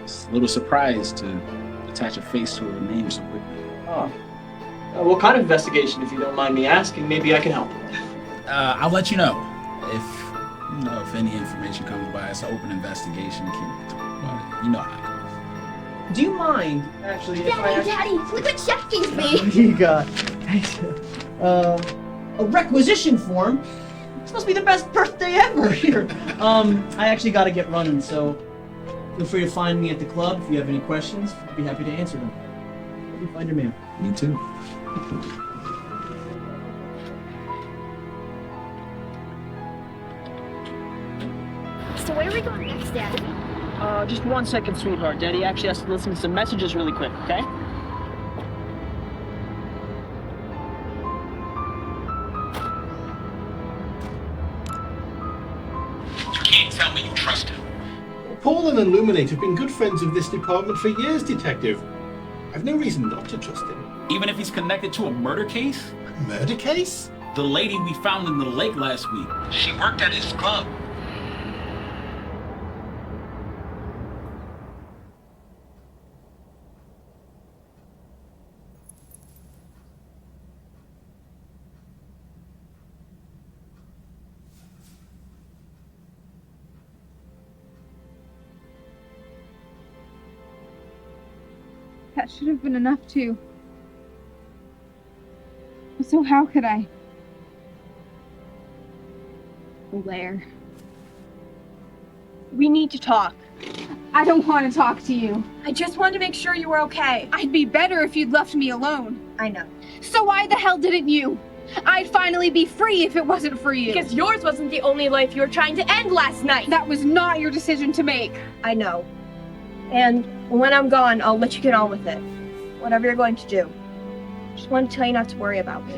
It's a little surprised to attach a face to a name so quickly. Oh. What kind of investigation, if you don't mind me asking? Maybe I can help. I'll let you know. If any information comes by, it's an open investigation. Can't talk about it. You know how it goes. Do you mind, actually, if I... Daddy, look what Chef gave me! You got a requisition form. It's supposed to be the best birthday ever here. I actually got to get running, so feel free to find me at the club if you have any questions. I'd be happy to answer them. Hope you find your man. Me too. So where are we going next, Daddy? Just 1 second, sweetheart. Daddy actually has to listen to some messages really quick, okay? You can't tell me you trust him. Paul and Illuminate have been good friends of this department for years, Detective. I've no reason not to trust him. Even if he's connected to a murder case? A murder case? The lady we found in the lake last week. She worked at his club. That should have been enough, too. So how could I? Blair. We need to talk. I don't want to talk to you. I just wanted to make sure you were okay. I'd be better if you'd left me alone. I know. So why the hell didn't you? I'd finally be free if it wasn't for you. Because yours wasn't the only life you were trying to end last night. That was not your decision to make. I know. And when I'm gone, I'll let you get on with it. Whatever you're going to do. Just wanted to tell you not to worry about me.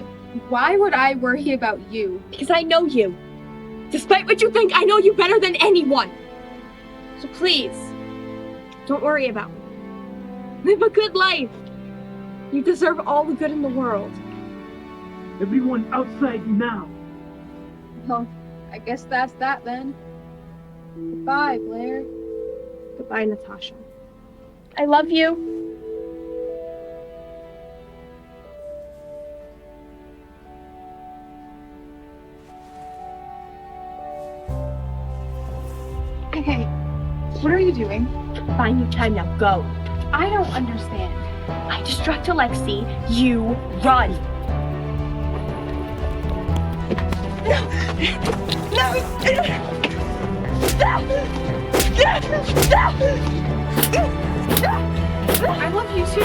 Why would I worry about you? Because I know you. Despite what you think, I know you better than anyone. So please, don't worry about me. Live a good life. You deserve all the good in the world. Everyone outside now. Well, I guess that's that then. Goodbye, Blair. Goodbye, Natasha. I love you. Hey, what are you doing? Find your time now, go. I don't understand. I distract Alexi, you run. I love you too.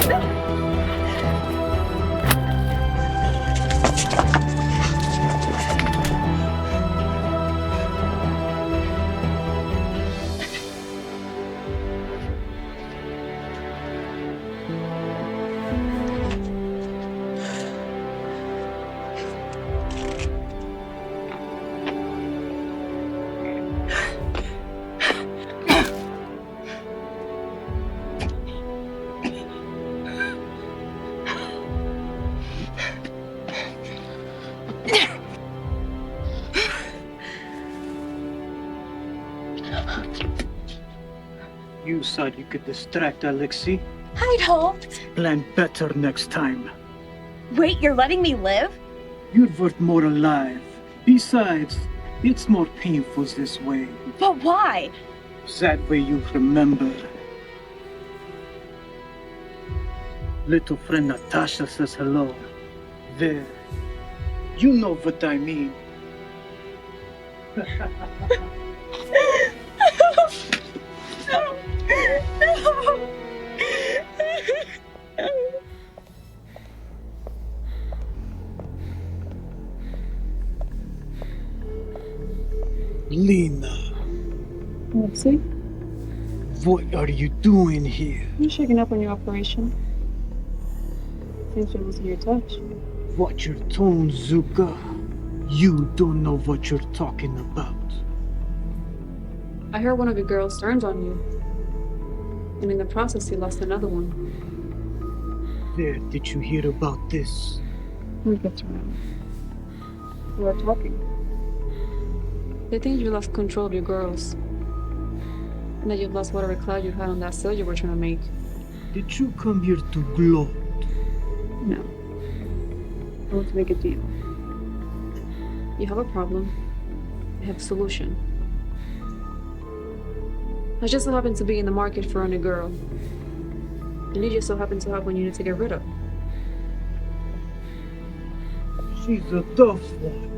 You said you could distract Alexi. I'd hoped. Plan better next time. Wait, you're letting me live? You're worth more alive. Besides, it's more painful this way. But why? That way you remember. Little friend Natasha says hello. There. You know what I mean. Lena, Lexi, what are you doing here? I'm shaking up on your operation. Seems you're losing your touch. Watch your tone, Zuka. You don't know what you're talking about. I heard one of your girls turned on you. And in the process, you lost another one. Where did you hear about this? We'll get to know. We were talking. They think you lost control of your girls. And that you've lost whatever cloud you had on that sale you were trying to make. Did you come here to gloat? No. I want to make a deal. You have a problem. I have a solution. I just so happen to be in the market for a new girl. And you just so happen to have one you need to get rid of. She's a tough one.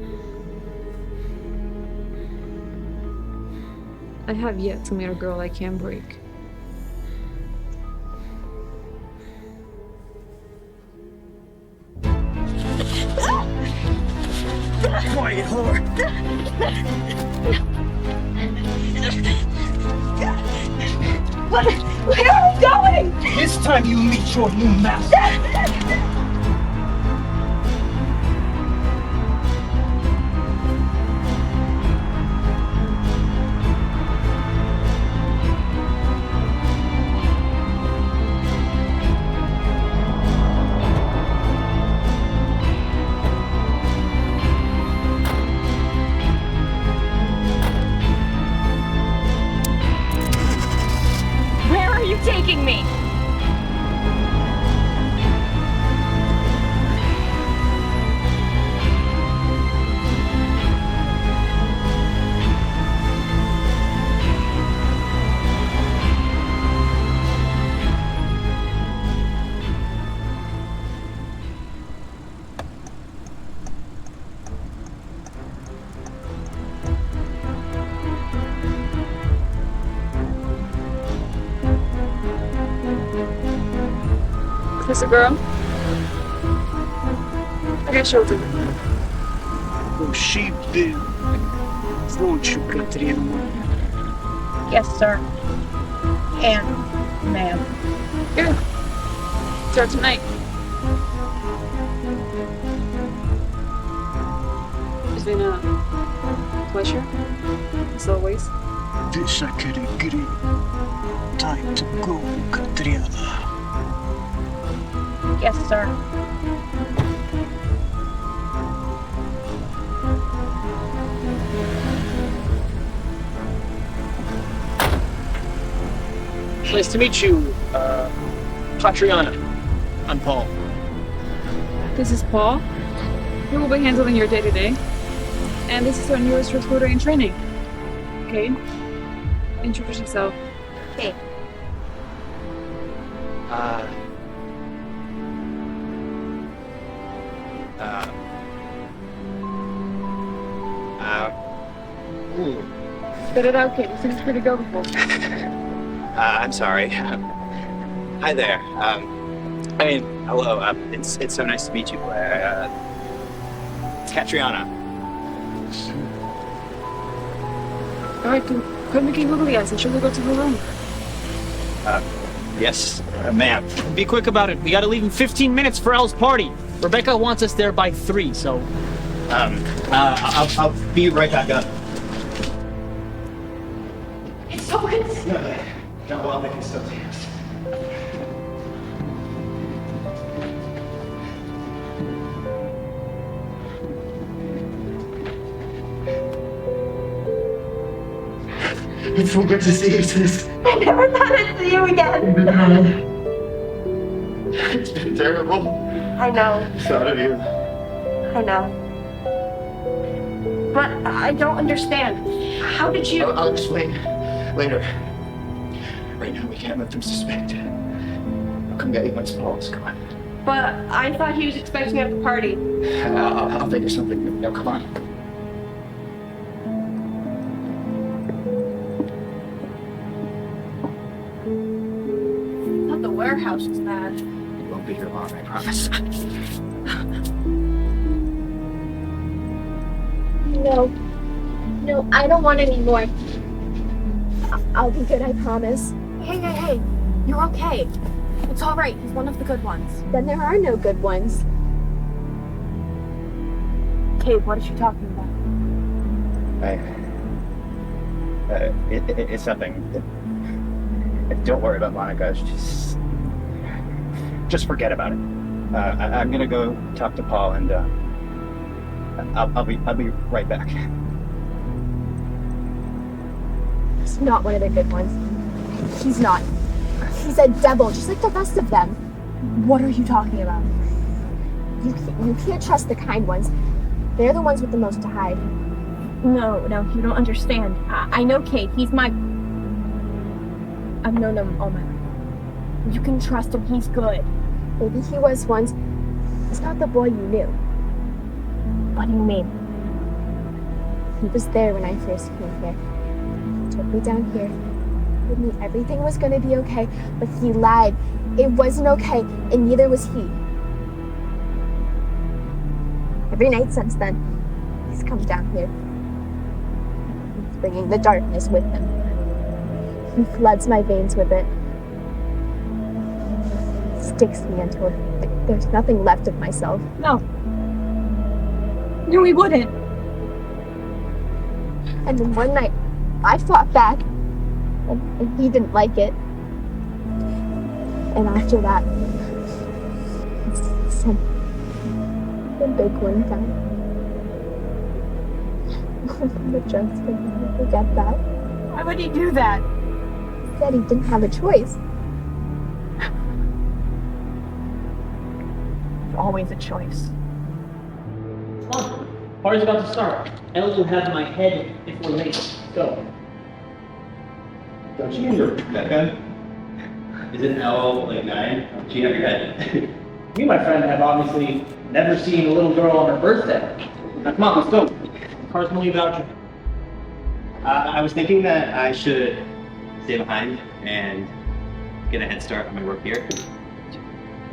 I have yet to meet a girl I can't break. Quiet, whore. Where are we going? This time you meet your new master. Where are you taking me? Is this a girl? I got children. Oh, she did. Won't you, Katrina? Yes, sir. And ma'am. Good. Start tonight. It's been a pleasure, as always. This I could agree. Time to go, Katrina. Yes, sir. Nice to meet you, Patriana. I'm Paul. This is Paul. He will be handling your day-to-day. And this is our newest recruiter in training. Okay? Introduce yourself. Hey. Spit it out, kid. You seem pretty go before. I'm sorry. Hi there. Hello. It's so nice to meet you, Blair. It's Catriona. Alright, come making googly eyes and surely go to the room. Yes, ma'am. Be quick about it. We gotta leave in 15 minutes for Elle's party. Rebecca wants us there by 3, so... I'll be right back up. It's so good. No, well, they can still see us. It's so good to see you, sis. I never thought I'd see you again. It's been terrible. I know. Proud of you. I know. But I don't understand. How did you... I'll explain later. Right now, we can't let them suspect. I'll come get you once Paul's gone. But I thought he was expecting me at the party. I'll think of something. Now, come on. I thought the warehouse was bad. You won't be here long, I promise. No. No, I don't want any more. I'll be good, I promise. Hey, you're okay. It's all right. He's one of the good ones. Then there are no good ones. Kate, what is she talking about? It's nothing. Don't worry about Monica. Just forget about it. I'm gonna go talk to Paul, and I'll be right back. He's not one of the good ones. He's not. He's a devil, just like the rest of them. What are you talking about? You can't trust the kind ones. They're the ones with the most to hide. No, you don't understand. I know Kate. He's my... I've known him all my life. You can trust him. He's good. Maybe he was once. He's not the boy you knew. What do you mean? He was there when I first came here. He took me down here. Told me everything was gonna be okay, but he lied. It wasn't okay, and neither was he. Every night since then, he's come down here. He's bringing the darkness with him. He floods my veins with it. He sticks me until there's nothing left of myself. No, he wouldn't. And then one night, I fought back, and he didn't like it. And after that, the big one died. The drugs didn't let me forget that. Why would he do that? He said he didn't have a choice. There's always a choice. Come on, party's about to start. L will have my head if we're late. Go. Don't you mean Rebecca? Isn't L like 9? She have your head. You, my friend, have obviously never seen a little girl on her birthday. Now come on, let's go. Car's gonna leave without you. I was thinking that I should stay behind and get a head start on my work here.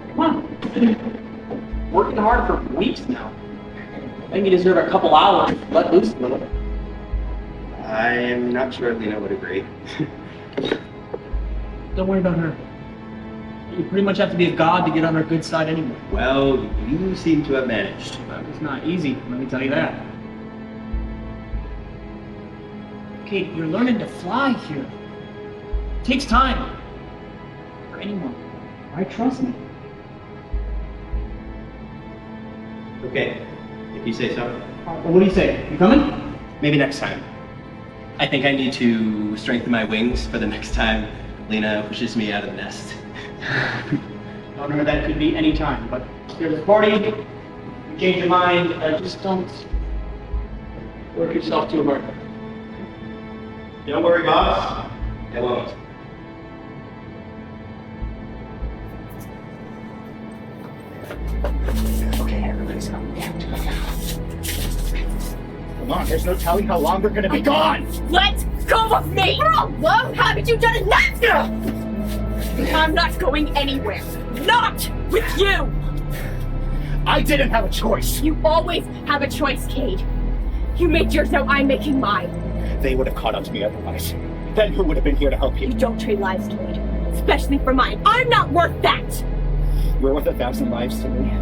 Come on. Working hard for weeks now. I think you deserve a couple hours. Let loose a little. I am not sure Lena would agree. Don't worry about her. You pretty much have to be a god to get on her good side anyway. Well, you seem to have managed. It's not easy, let me tell you that. Kate, you're learning to fly here. It takes time. For anyone. Right? Trust me. Okay, if you say so. Well, what do you say? You coming? Maybe next time. I think I need to strengthen my wings for the next time Lena pushes me out of the nest. Don't know, that could be any time, but there's a party. You change your mind, just don't work yourself too hard. Don't worry, boss. I won't. Okay, everybody's gone. Come on, there's no telling how long we're gonna be gone! Let go of me! Hello? Haven't you done enough? I'm not going anywhere. Not with you! I didn't have a choice. You always have a choice, Cade. You made yours, now I'm making mine. They would have caught up to me otherwise. Then who would have been here to help you? You don't trade lives, Cade. Especially for mine. I'm not worth that! You're worth 1,000 lives to me.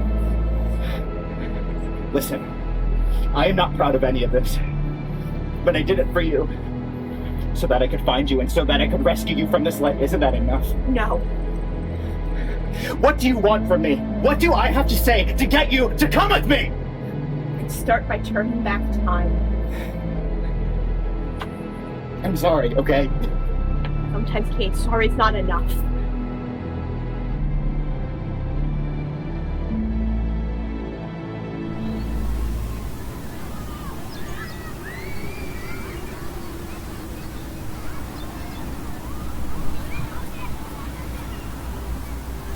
Listen, I am not proud of any of this, but I did it for you. So that I could find you and so that I could rescue you from this life. Isn't that enough? No. What do you want from me? What do I have to say to get you to come with me? I'd start by turning back time. I'm sorry, okay? Sometimes, Kate, sorry's not enough.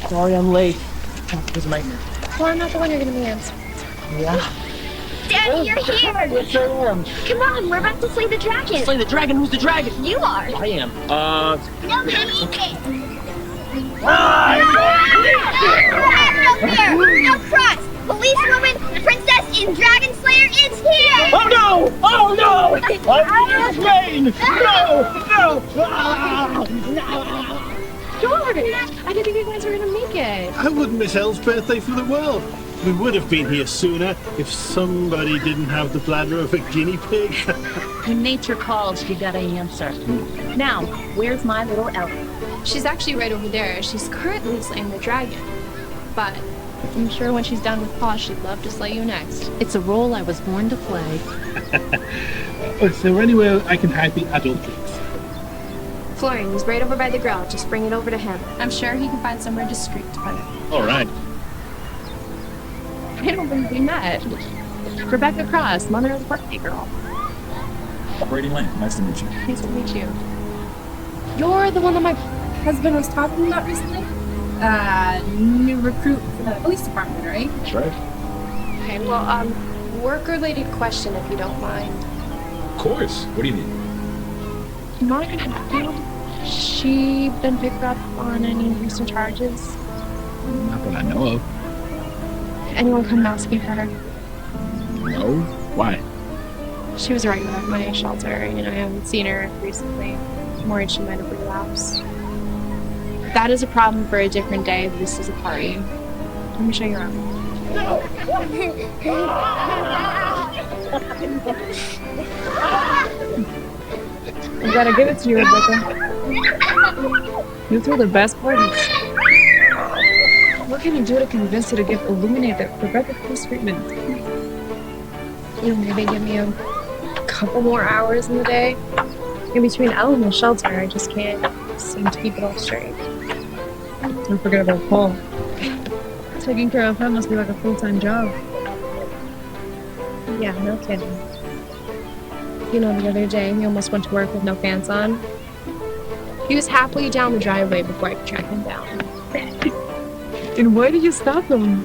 Sorry I'm late. It was a nightmare. Well, I'm not the one you're gonna be answering. Yeah? Daddy, you're here! Yes, I am. Come on, we're about to slay the dragon. Slay the dragon? Who's the dragon? You are. I am. No, Penny! No cross! Policewoman, princess, and dragon slayer is here! Oh no! Oh no! I'm mine! No! George! I didn't think you guys were gonna make it. I wouldn't miss Elle's birthday for the world. We would have been here sooner if somebody didn't have the bladder of a guinea pig. When nature calls, you gotta answer. Now, where's my little Ella? She's actually right over there. She's currently slaying the dragon. But I'm sure when she's done with Paul, she'd love to slay you next. It's a role I was born to play. Is there anywhere I can hide the adult drinks? Florian, he's right over by the grill. Just bring it over to him. I'm sure he can find somewhere discreet to put it. All right. I don't think we met. Rebecca Cross, mother of the birthday girl. Brady Lane, nice to meet you. Nice to meet you. You're the one that my husband was talking about recently? New recruit for the police department, right? That's right. Okay, well, work-related question, if you don't mind. Of course. What do you need? Monica Hatfield, she been picked up on any recent charges? Not that I know of. Anyone come asking for her? No? Why? She was a regular at my shelter. You know, I haven't seen her recently. I'm worried she might have relapsed. That is a problem for a different day. This is a party. Let me show you around. I gotta give it to you, Rebecca. You throw the best parties. What can you do to convince her to give Illuminated Rebecca Cruz treatment? You know, maybe give me a couple more hours in the day. In between Elle and the shelter, I just can't seem to keep it all straight. Don't forget about Paul. Taking care of him must be like a full-time job. Yeah, no kidding. You know, the other day, he almost went to work with no pants on. He was halfway down the driveway before I could track him down. And why did you stop him?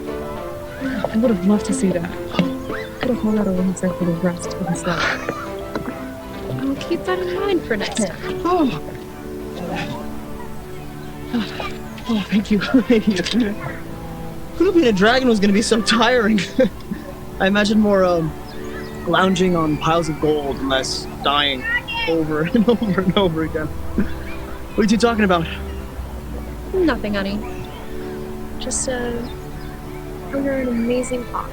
I would have loved to see that. Could have hung out alongside for the rest of his life. I'll keep that in mind for next time. Oh, thank you. Who knew being a dragon was going to be so tiring? I imagined more lounging on piles of gold and less dying over and over and over again. What are you talking about? Nothing, honey. Just under an amazing thought.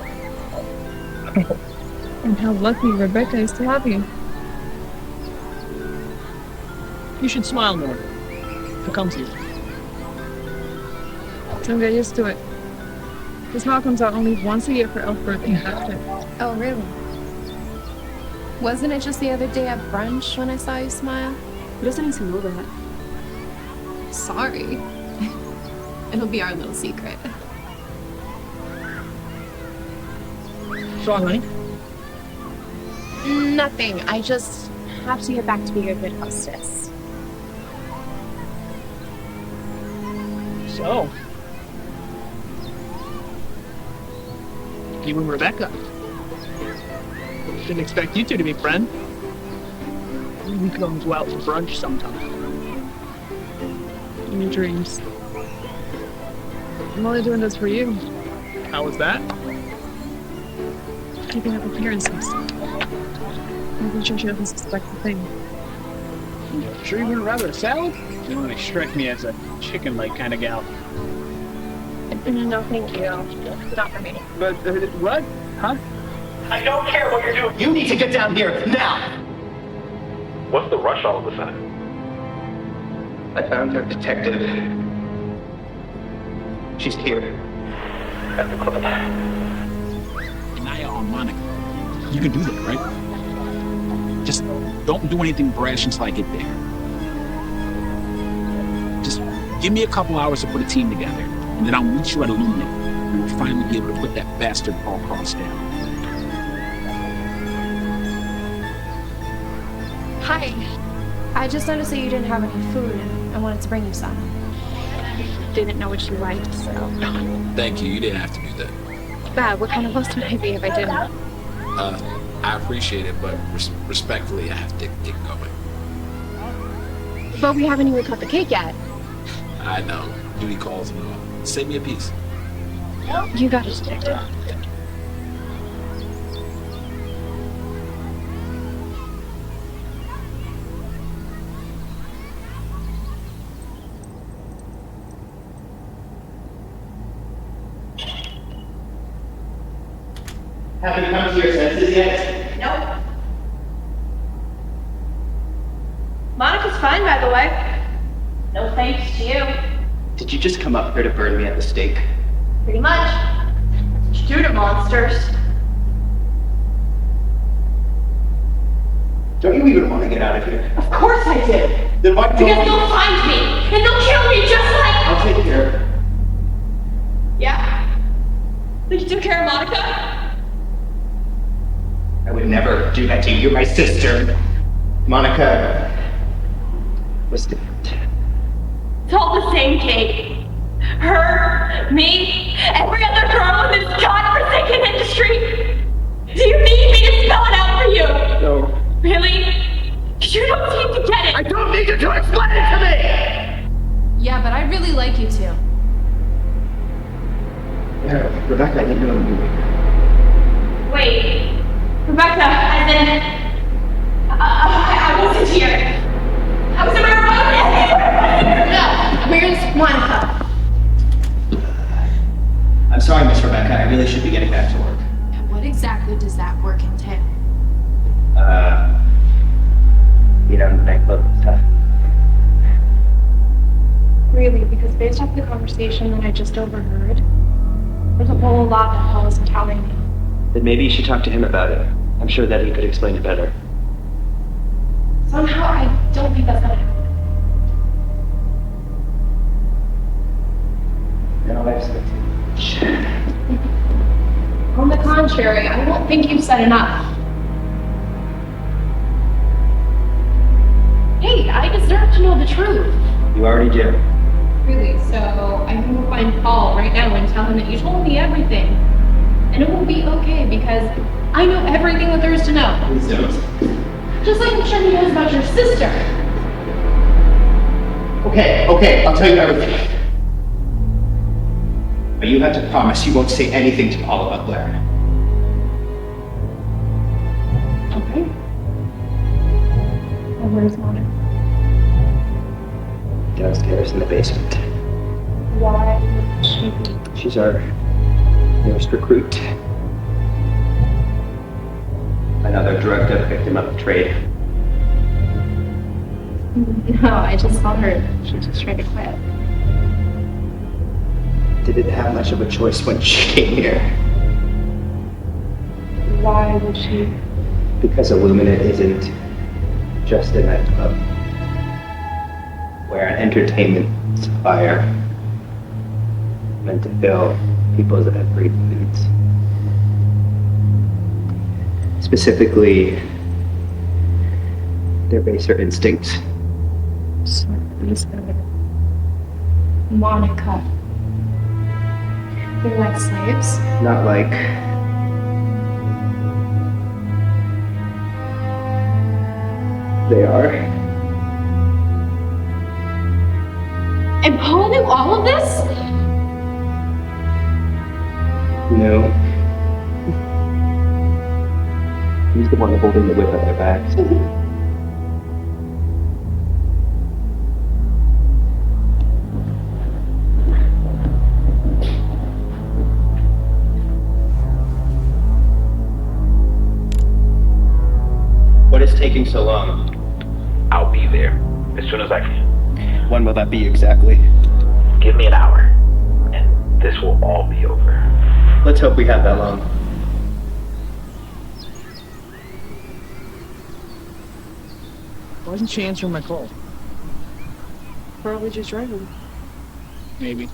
And how lucky Rebecca is to have you. You should smile more. It comes to you. Don't get used to it. The smile comes out only once a year for Elf's birthday, and that's it. Oh, really? Wasn't it just the other day at brunch when I saw you smile? He doesn't need to know that. Sorry. It'll be our little secret. What's wrong, honey? Nothing. I just have to get back to being a good hostess. So, you and Rebecca. Didn't expect you two to be friends. We could go out for brunch sometime. In your dreams. I'm only doing this for you. How was that? Keeping up appearances. Making sure she doesn't suspect a thing. Sure you wouldn't rather a salad? You don't strike me as a chicken leg kind of gal. No, thank you. Not for me. But, what? Huh? I don't care what you're doing. You need to get down here now. What's the rush all of a sudden? I found her detective. She's here. At the club. Naya on Monica. You can do that, right? Just don't do anything brash until I get there. Just give me a couple hours to put a team together, and then I'll meet you at Illuminate, and we'll finally be able to put that bastard Paul Cross down. Hi. I just noticed that you didn't have any food, and I wanted to bring you some. Didn't know what you liked, so. Thank you. You didn't have to do that. Bad. What kind of host would I be if I didn't? I appreciate it, but respectfully, I have to get going. But we haven't even cut the cake yet. I know. Duty calls and all. Save me a piece. You got it, detective. Have you come to your senses yet? Nope. Monica's fine, by the way. No thanks to you. Did you just come up here to burn me at the stake? Pretty much. Shoot at monsters. Don't you even want to get out of here? Of course I did. Then why Because don't you? they'll find me, and they'll kill me just like... I'll take care of it. Yeah? Like you took care of Monica? I would never do that to you. You're my sister. Monica was different. It's all the same, Kate. Her, me, every other girl in this godforsaken industry. Do you need me to spell it out for you? No. Really? You don't seem to get it. I don't need you to explain it to me! Yeah, but I really like you two. Yeah, Rebecca, I didn't know you were. Wait. Rebecca, as in... I wasn't here. I was No, where's Monica? I'm sorry, Miss Rebecca. I really should be getting back to work. And what exactly does that work entail? Nightclub stuff. Really, because based off the conversation that I just overheard, there's a whole lot that Paul isn't telling me. Then maybe you should talk to him about it. I'm sure that he could explain it better. Somehow, I don't think that's gonna happen. No expectation. On the contrary, I don't think you've said enough. Hey, I deserve to know the truth. You already do. Really, so I can go find Paul right now and tell him that you told me everything. And it will be okay because I know everything that there is to know. Please don't. Just like I'm sure he knows about your sister. Okay, I'll tell you everything. But you have to promise you won't say anything to Paul about Blair. Okay. Well, where's Monica? Downstairs in the basement. Why would she be? She's our newest recruit. Another drugged up victim of the trade. No, I just saw her. She just tried to quit. Didn't have much of a choice when she came here. Why would she? Because Illuminate isn't just a nightclub. We're an entertainment supplier meant to fill people's every needs. Specifically, their baser instincts. So, Monica. They're like slaves? Not like. They are. And Paul knew all of this? No. He's the one holding the whip at their backs. What is taking so long? I'll be there as soon as I can. When will that be exactly? Give me an hour, and this will all be over. Let's hope we have that long. Why isn't she answering my call? Probably just driving. Maybe.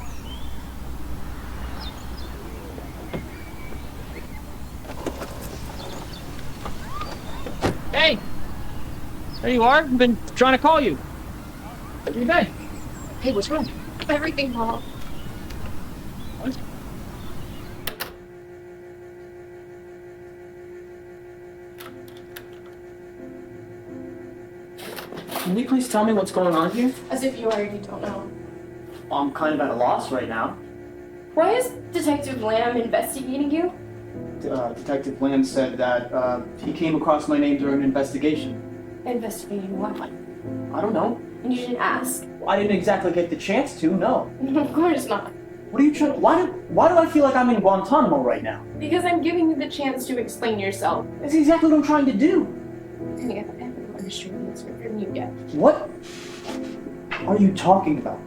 Hey! There you are. I've been trying to call you. Where you been? Hey, what's wrong? Everything, Paul. What? Can you please tell me what's going on here? As if you already don't know. I'm kind of at a loss right now. Why is Detective Lamb investigating you? Detective Lamb said that he came across my name during an investigation. Investigating what? I don't know. And you didn't ask? I didn't exactly get the chance to, no. Of course not. What are you trying? Why do I feel like I'm in Guantanamo right now? Because I'm giving you the chance to explain yourself. That's exactly what I'm trying to do. Yeah, I haven't understood this from you yet. What are you talking about?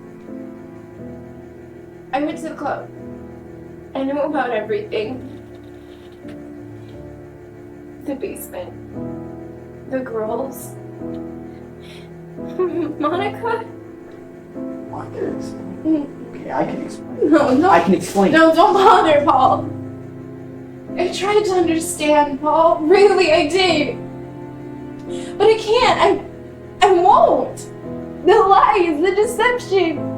I went to the club. I knew about everything. The basement. The girls. Monica? Okay, I can explain. No. I can explain. No, don't bother, Paul. I tried to understand, Paul. Really, I did. But I can't. I won't. The lies, the deception.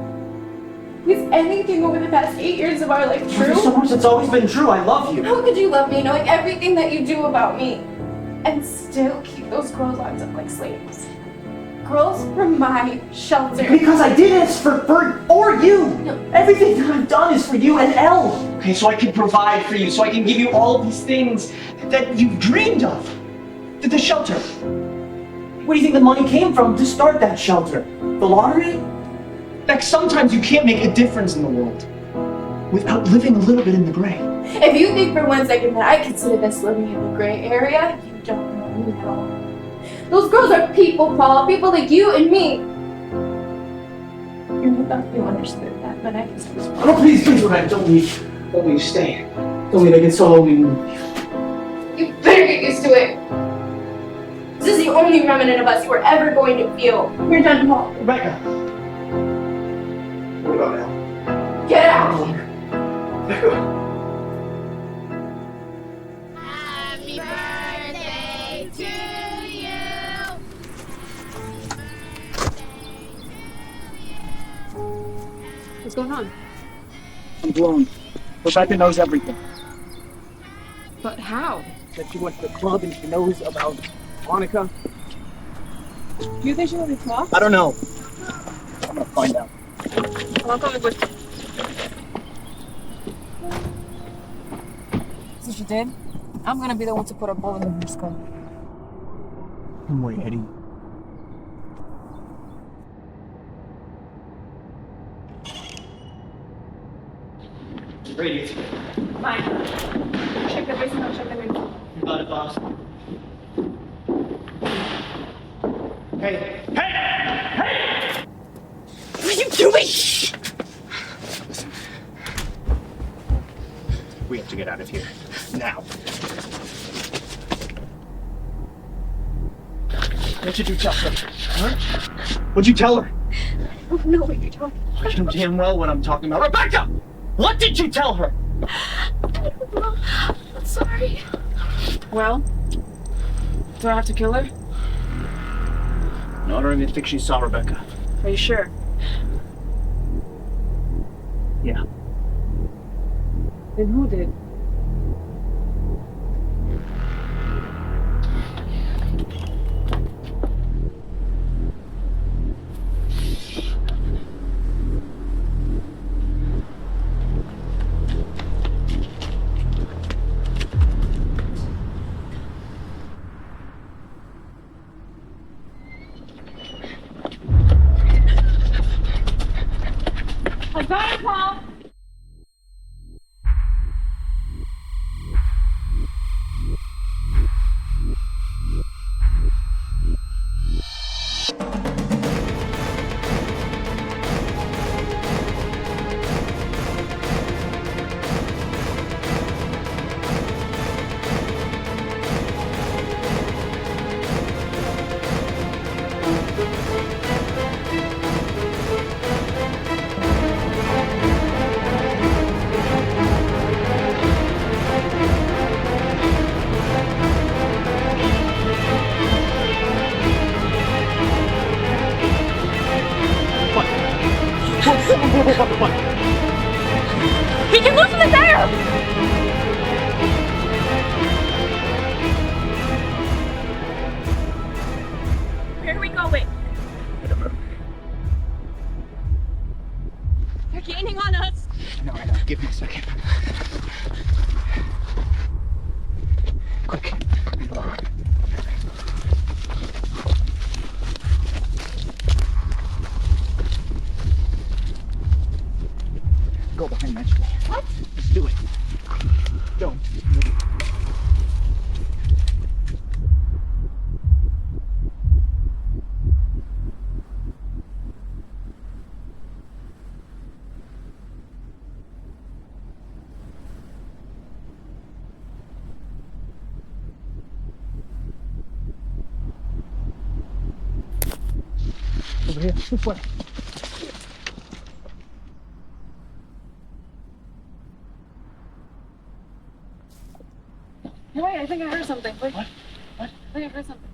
Is anything over the past 8 years of our life true? So much that's always been true. I love you. How could you love me knowing everything that you do about me and still keep those girls locked up like slaves? Girls from my shelter. Because I did it for you. No. Everything that I've done is for you and Elle. Okay, so I can provide for you, so I can give you all of these things that you've dreamed of. The shelter. Where do you think the money came from to start that shelter? The lottery? Like, sometimes you can't make a difference in the world without living a little bit in the gray. If you think for 1 second that I consider this living in the gray area, you don't know me at all. Those girls are people, Paul. People like you and me. You thought you understood that, but I can still explain. Oh, please, Rebecca, don't leave. Don't leave, stay. Don't leave, I get so lonely. You better get used to it. This is the only remnant of us you are ever going to feel. You're done, Paul. Rebecca. What about Elle? Get out! Rebecca. Happy birthday to you! What's going on? I'm blown. Rebecca knows everything. But how? That she went to the club and she knows about Monica. Do you think she let me talk? I don't know. I'm gonna find out. I'll come with you. So she did? I'm gonna be the one to put a bullet in her skull. Wait, Eddie. Ready. Fine. Check the basement, check the window. You got it, boss. Hey! What are you doing? Listen. We have to get out of here. Now. What did you tell her? Huh? What'd you tell her? I don't know what you're talking about. You know damn well what I'm talking about. Rebecca! What did you tell her? I don't know. I'm sorry. Well, do I have to kill her? No, I don't even think she saw Rebecca. Are you sure? Yeah. Then who did? I got it, Paul. He can move from the there! Where are we going? They're gaining on us. I know. Give me a second. Quick. Go behind me. Over here. This way. Wait, I think I heard something. Wait. What? I think I heard something.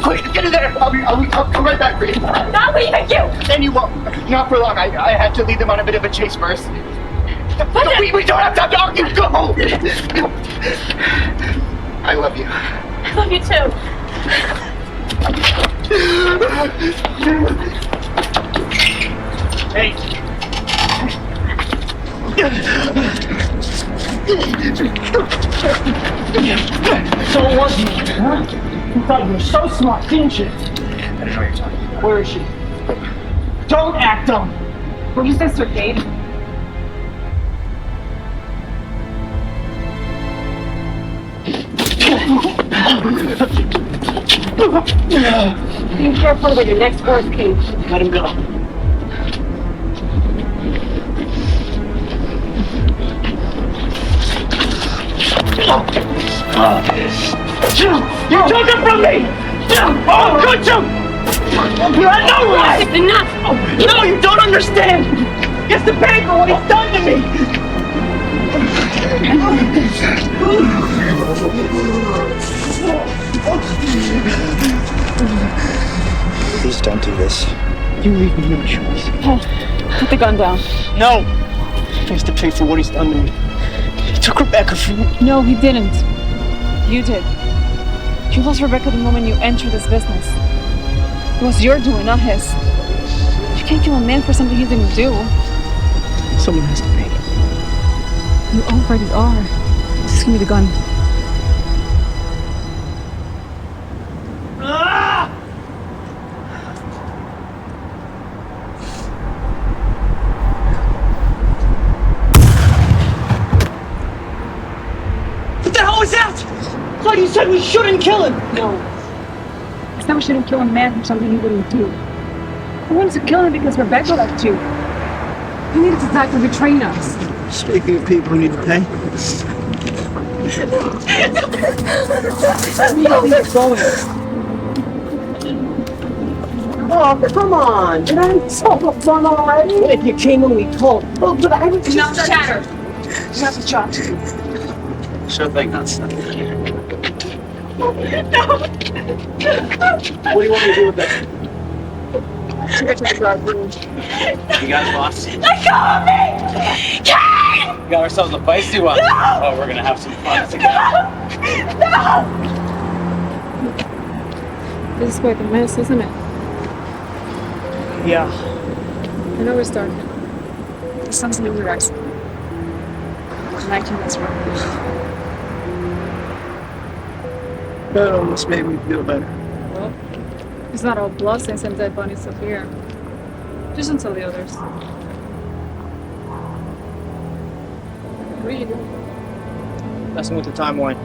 Quick, get in there! I'll come right back for you. Not leaving you! Then you won't. Not for long. I had to lead them on a bit of a chase first. We don't have time to argue. Go home. I love you. I love you too. Hey. So was you, huh? You thought you were so smart, didn't you? I don't know what you're talking about. Where is she? Don't act dumb. What is this, Kate? Be careful with your next words, Kate. Let him go. You took it from me! Oh, could you? No way! Enough! No, you don't understand! It's the banker, what he's done to me! Please don't do this. You leave me no choice. Put the gun down. No! He has to pay for what he's done to me. He took Rebecca from me. No, he didn't. You did. You lost Rebecca the moment you entered this business. It was your doing, not his. You can't kill a man for something he didn't do. Someone has to pay. You already are. Just give me the gun. What the hell was that? I thought you said we shouldn't kill him. No. I said we shouldn't kill a man for something he wouldn't do. I wanted to kill him because Rebecca left you. You needed to die for betraying us. Speaking of people who need to pay. Oh, come on! Did I solve the fun already? If you came when we called. Oh, but I was Enough just... chatter. Enough chat. Sure thing, that's not here. What do you want me to do with that? You guys lost? Let go of me! Kate! We got ourselves a feisty one. No! Oh, we're gonna have some fun together. No! This is quite a mess, isn't it? Yeah. I know it's dark. The sun's in the horizon. Nighttime is rough. That almost made me feel better. Well, it's not all blessings and dead bodies up here. Just don't tell the others. What are you doing? Messing with the timeline.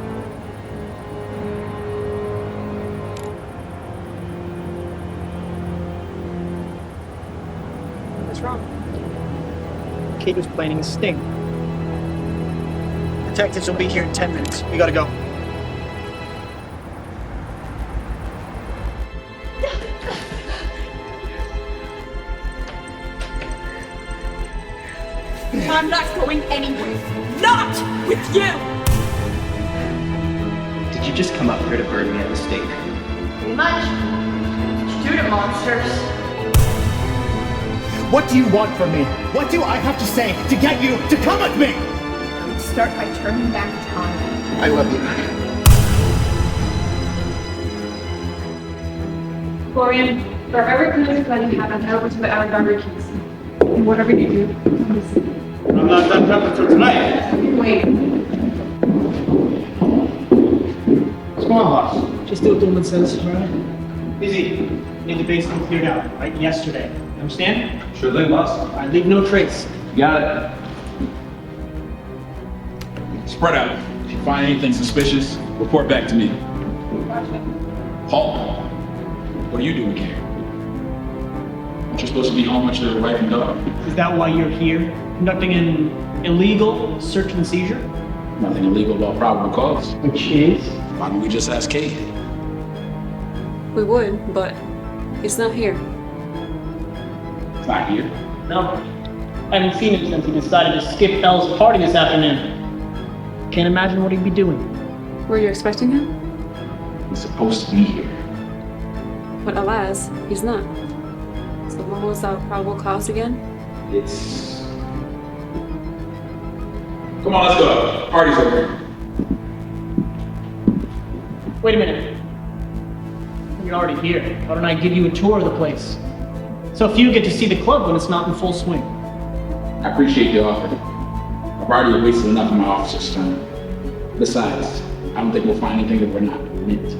What's wrong? Kate was planning a sting. Detectives will be here in 10 minutes. We gotta go. I'm not going anywhere. Not with you! Did you just come up here to burn me at the stake? Pretty much. What you do to monsters. What do you want from me? What do I have to say to get you to come with me? I would start by turning back time. I love you. Florian, for every cruise that you have, head over to the Alexander Keys. And whatever you do, please. I'm not done prepping for tonight. Wait. What's going on, boss? Just do what the woman says, alright? Easy. Need the basement cleared out, right? Yesterday. You understand? Sure thing, boss. I leave no trace. Got it. Spread out. If you find anything suspicious, report back to me. Paul, what are you doing here? You're supposed to be home with your wife and dog. Is that why you're here? Conducting an illegal search and seizure? Nothing illegal about probable cause. Which is? Why don't we just ask Kate? We would, but he's not here. It's not here. No. I haven't seen him since he decided to skip Elle's party this afternoon. Can't imagine what he'd be doing. Were you expecting him? He's supposed to be here. But alas, he's not. So what was our probable cause again? It's... Come on, let's go. Party's over. Wait a minute. You're already here. Why don't I give you a tour of the place? So few get to see the club when it's not in full swing. I appreciate the offer. I've already wasted enough of my officer's time. Besides, I don't think we'll find anything that we're not meant to.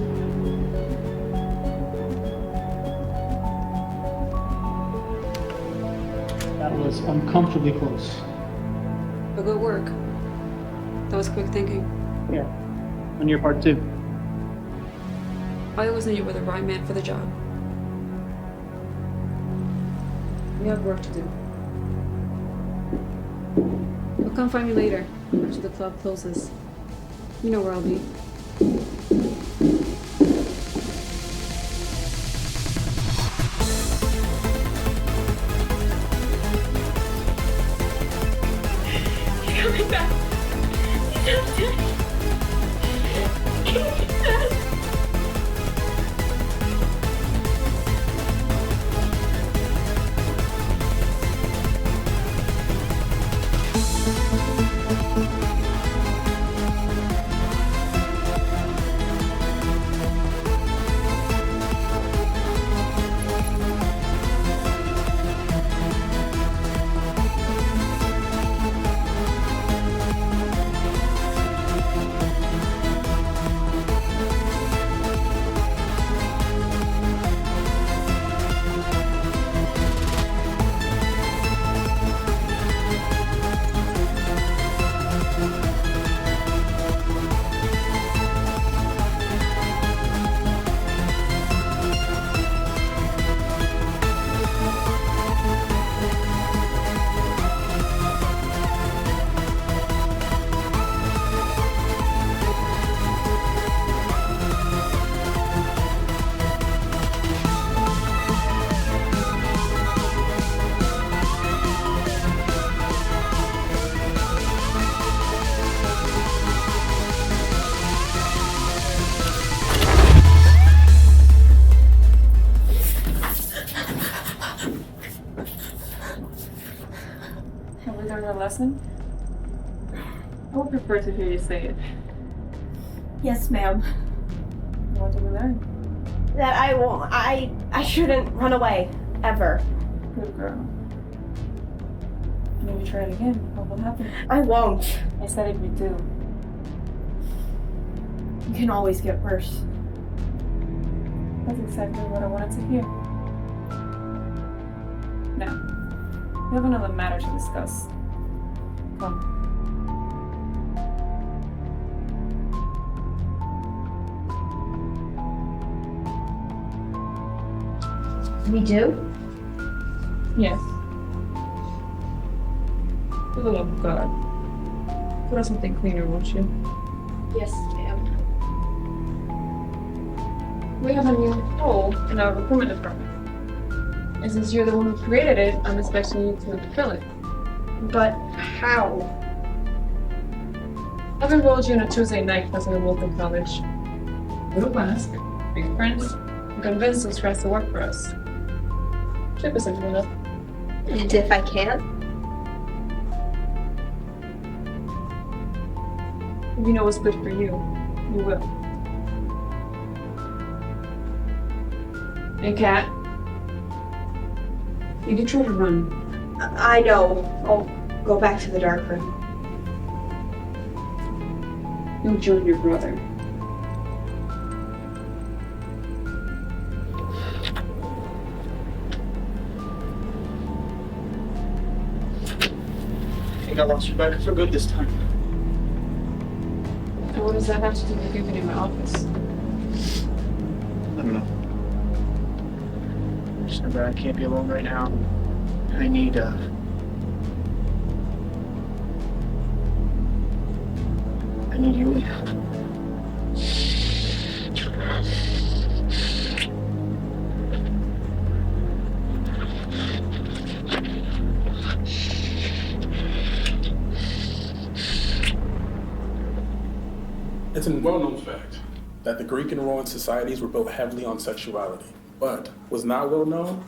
That was uncomfortably close. But good work. That was quick thinking. Yeah, on your part too. I always knew you were the right man for the job. We have work to do. You'll come find me later, after the club closes. You know where I'll be. He's coming back. He's not dead. He's dead. Have we learned our lesson? I would prefer to hear you say it. Yes, ma'am. What did we learn? That I shouldn't run away. Ever. Good girl. Maybe try it again. What will happen? I won't. I said if you do. You can always get worse. That's exactly what I wanted to hear. Now, we have another matter to discuss. Come. We do? Yes. For the love of God. Put on something cleaner, won't you? Yes, ma'am. We have a new role in our recruitment department. And since you're the one who created it, I'm expecting you to fulfill it. But how? I've enrolled you on a Tuesday night class at Wilton College. Go to class, make friends, and convince those friends to work for us. Should be simple enough. And if I can't? If you know what's good for you, you will. Hey, Kat. You did try to run. I know. I'll go back to the dark room. You'll join your brother. I think I lost Rebecca for good this time. And what does that have to do with you being in my office? I don't know. Just know that I can't be alone right now. I need you. It's a well-known fact that the Greek and Roman societies were built heavily on sexuality. But what's not well known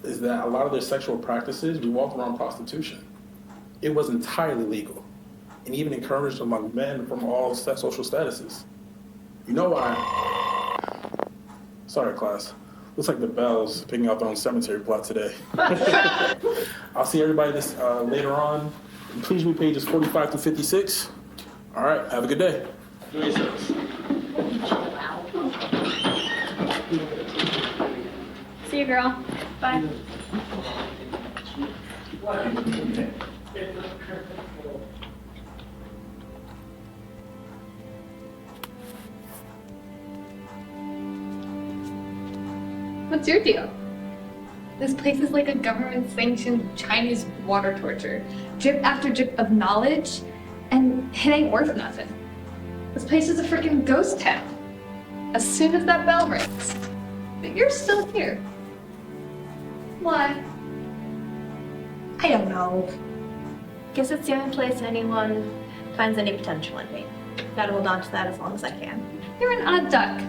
is that a lot of their sexual practices revolved around prostitution. It was entirely legal and even encouraged among men from all social statuses. You know why? Sorry, class. Looks like the Bells picking out their own cemetery plot today. I'll see everybody later on. And please read pages 45 to 56. All right, have a good day. See you, girl. Bye. What's your deal? This place is like a government-sanctioned Chinese water torture. Drip after drip of knowledge, and it ain't worth nothing. This place is a freaking ghost town. As soon as that bell rings. But you're still here. Why? I don't know. Guess it's the only place anyone finds any potential in me. Gotta hold on to that as long as I can. You're an odd duck.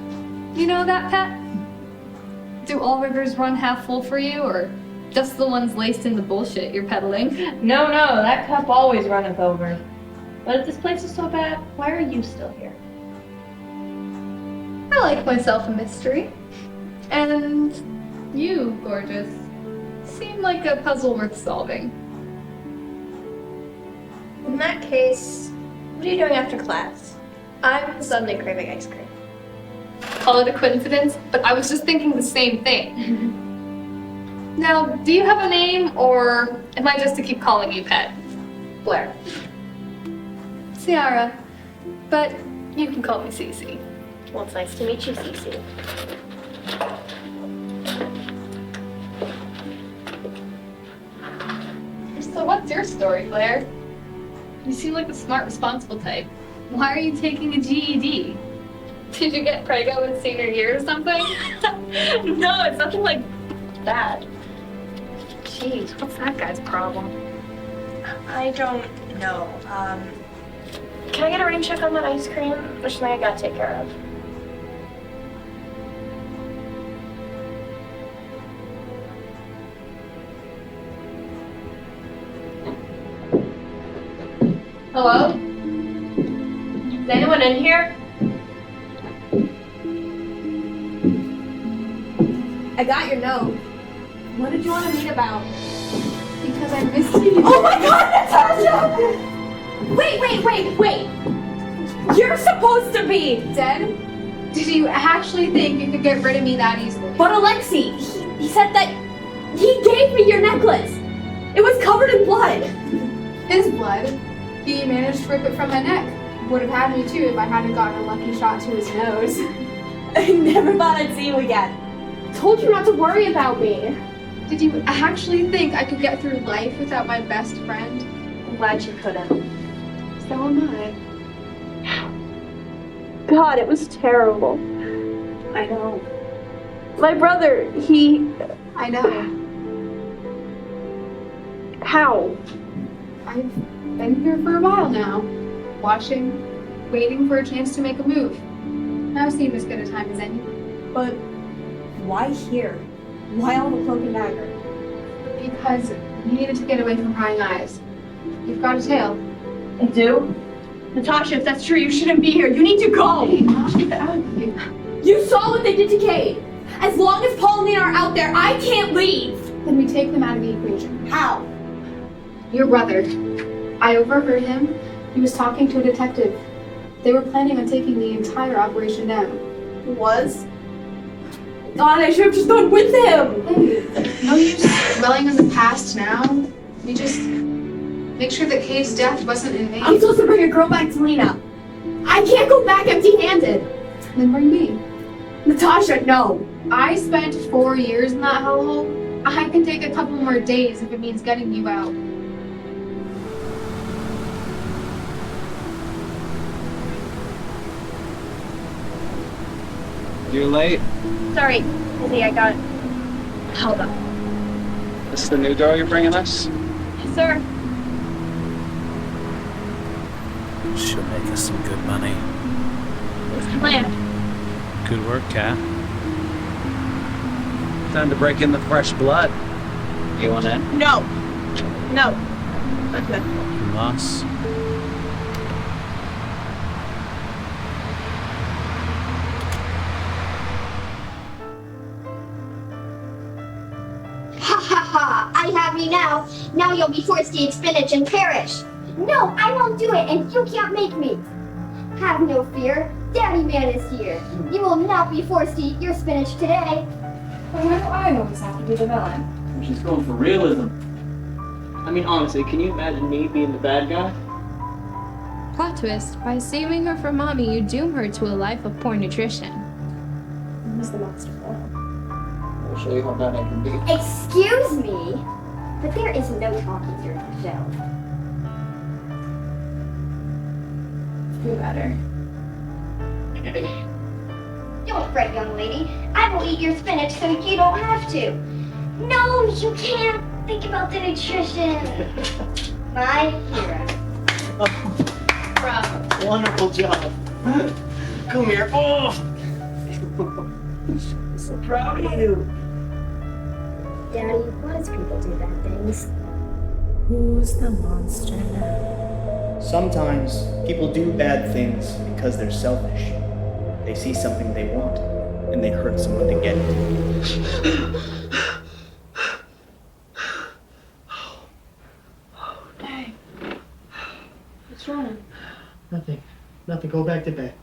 You know that, Pat? Do all rivers run half full for you, or just the ones laced in the bullshit you're peddling? No, that cup always runneth over. But if this place is so bad, why are you still here? I like myself a mystery. And you, gorgeous, seem like a puzzle worth solving. In that case, what are you doing after class? I'm suddenly craving ice cream. Call it a coincidence, but I was just thinking the same thing. Now, do you have a name, or am I just to keep calling you Pet? Blair. Ciara, but you can call me Cece. Well, it's nice to meet you, Cece. So what's your story, Blair? You seem like the smart, responsible type. Why are you taking a GED? Did you get prego in senior year or something? No, it's nothing like that. Jeez, what's that guy's problem? I don't know. Can I get a rain check on that ice cream? There's something I gotta take care of. Hello? Is anyone in here? I got your note. What did you want to meet about? Because I missed you. Oh my god, Natasha! Wait! You're supposed to be dead? Did you actually think you could get rid of me that easily? But Alexei, he said that He gave me your necklace! It was covered in blood! His blood? He managed to rip it from my neck. Would have had me too if I hadn't gotten a lucky shot to his nose. I never thought I'd see you again. Told you not to worry about me. Did you actually think I could get through life without my best friend? I'm glad you couldn't. So am I. God, it was terrible. I know. My brother, I know. How? I've been here for a while now. Watching, waiting for a chance to make a move. Now seemed as good a time as any. But why here? Why all the cloak and dagger? Because you needed to get away from prying eyes. You've got a tail. I do? Natasha, if that's true, you shouldn't be here. You need to go! Get out of here. You saw what they did to Cade! As long as Paul and Nina are out there, I can't leave! Then we take them out of the equation. How? Your brother. I overheard him. He was talking to a detective. They were planning on taking the entire operation down. Was? God, I should have just gone with him! Hey, no use dwelling on the past now. We just make sure that Cade's death wasn't in vain. I'm supposed to bring a girl back to Lena. I can't go back empty-handed. Then bring me. Natasha, no. I spent 4 years in that hellhole. I can take a couple more days if it means getting you out. You're late. Sorry, Izzy, I got it. Hold up. This is the new dough you're bringing us? Yes, sir. She'll make us some good money. What's the plan? Good work, Kat. Time to break in the fresh blood. You want in? No. No. That's good. Loss. Ha ha ha! I have you now. Now you'll be forced to eat spinach and perish. No, I won't do it, and you can't make me. Have no fear. Daddy Man is here. You will not be forced to eat your spinach today. But why do I always have to be the villain? She's going for realism. I mean, honestly, can you imagine me being the bad guy? Plot twist, by saving her from mommy, you doom her to a life of poor nutrition. Who's the monster for? I'll show you how bad I can be. Excuse me, but there is no talking during the show. Do better. Don't fret, young lady. I will eat your spinach so you don't have to. No, you can't. Think about the nutrition. My hero. Bravo. Wonderful job. Come here. Oh! I'm so proud of you. Daddy, why does people do bad things? Who's the monster now? Sometimes people do bad things because they're selfish. They see something they want, and they hurt someone to get it. Hey. What's wrong? Nothing. Nothing. Go back to bed.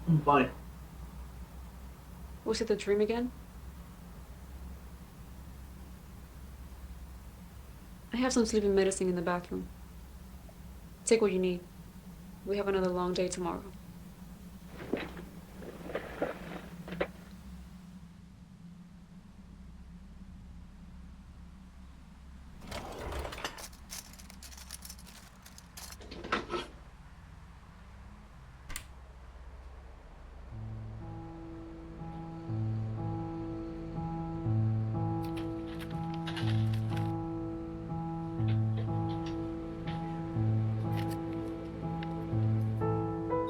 I'm fine. Was it the dream again? I have some sleeping medicine in the bathroom. Take what you need. We have another long day tomorrow.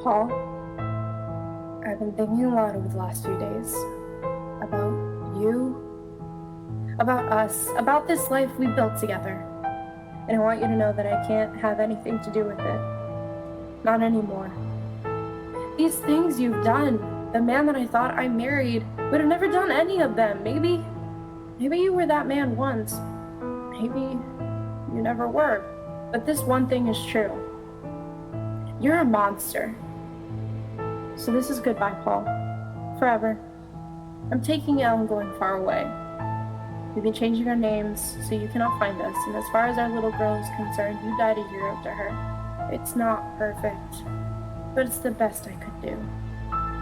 Paul, I've been thinking a lot over the last few days. About you, about us, about this life we built together. And I want you to know that I can't have anything to do with it. Not anymore. These things you've done, the man that I thought I married would have never done any of them. Maybe you were that man once. Maybe you never were. But this one thing is true. You're a monster. So this is goodbye, Paul. Forever. I'm taking it out and going far away. We've been changing our names so you cannot find us, and as far as our little girl is concerned, you died a year after her. It's not perfect, but it's the best I could do.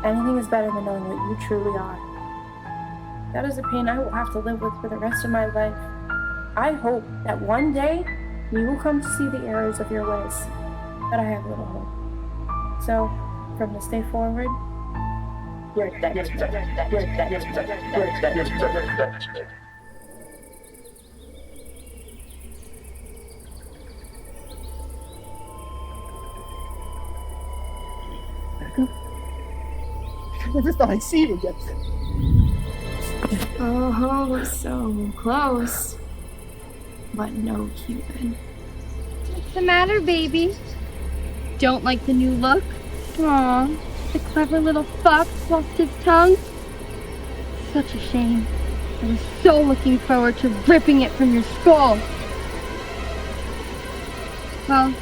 Anything is better than knowing what you truly are. That is a pain I will have to live with for the rest of my life. I hope that one day you will come to see the errors of your ways, but I have little hope. So, from this day forward, you're dead. You're dead. You're dead. You're dead. You're dead. You're dead. I never thought I'd see you again. Oh, we're so close. But no Cuban. What's the matter, baby? Don't like the new look? Aw, the clever little fox lost his tongue? Such a shame. I was so looking forward to ripping it from your skull. Well,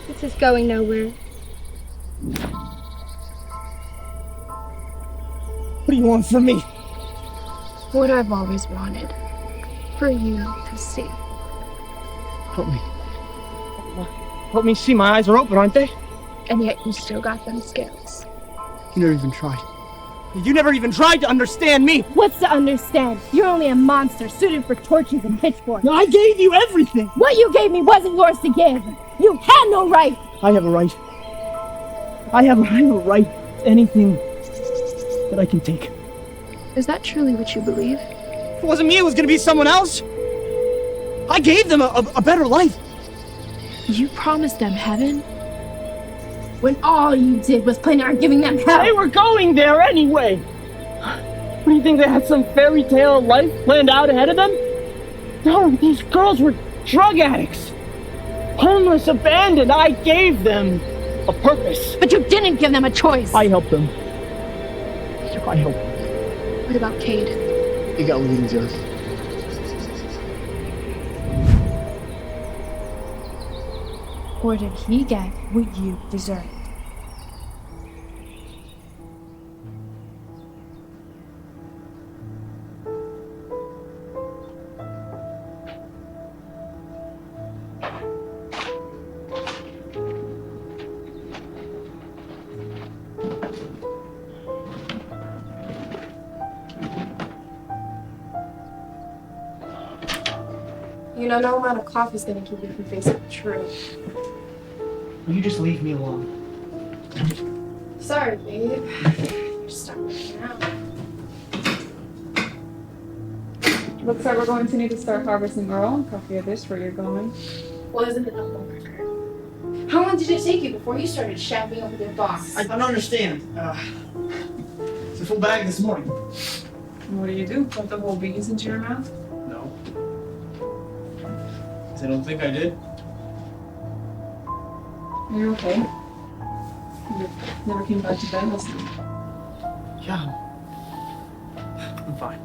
this is going nowhere. What do you want from me? What I've always wanted. For you to see. Help me. Help me see. My eyes are open, aren't they? And yet you still got them scales. You never even tried. You never even tried to understand me. What's to understand? You're only a monster suited for torches and pitchforks. No, I gave you everything. What you gave me wasn't yours to give. You had no right. I have a right. I have a right to anything that I can take. Is that truly what you believe? If it wasn't me, it was going to be someone else. I gave them a better life. You promised them heaven? When all you did was plan on giving them hell. They were going there anyway. What do you think, they had some fairy tale life planned out ahead of them? No, these girls were drug addicts. Homeless, abandoned. I gave them a purpose. But you didn't give them a choice. I helped them. I helped them. What about Cade? He got what he deserved. Or did he get what you deserved? You know, no amount of coffee is going to keep you from facing the truth. Will you just leave me alone? Sorry, babe. You're stuck working out. Looks like we're going to need to start harvesting our own coffee of this where you're going. Well, isn't it a home record? How long did it take you before you started shabbing up with your boss? I don't understand. It's a full bag this morning. What do? Put the whole beans into your mouth? No. I don't think I did. Are you okay? You never came back to bed last night. Yeah. I'm fine.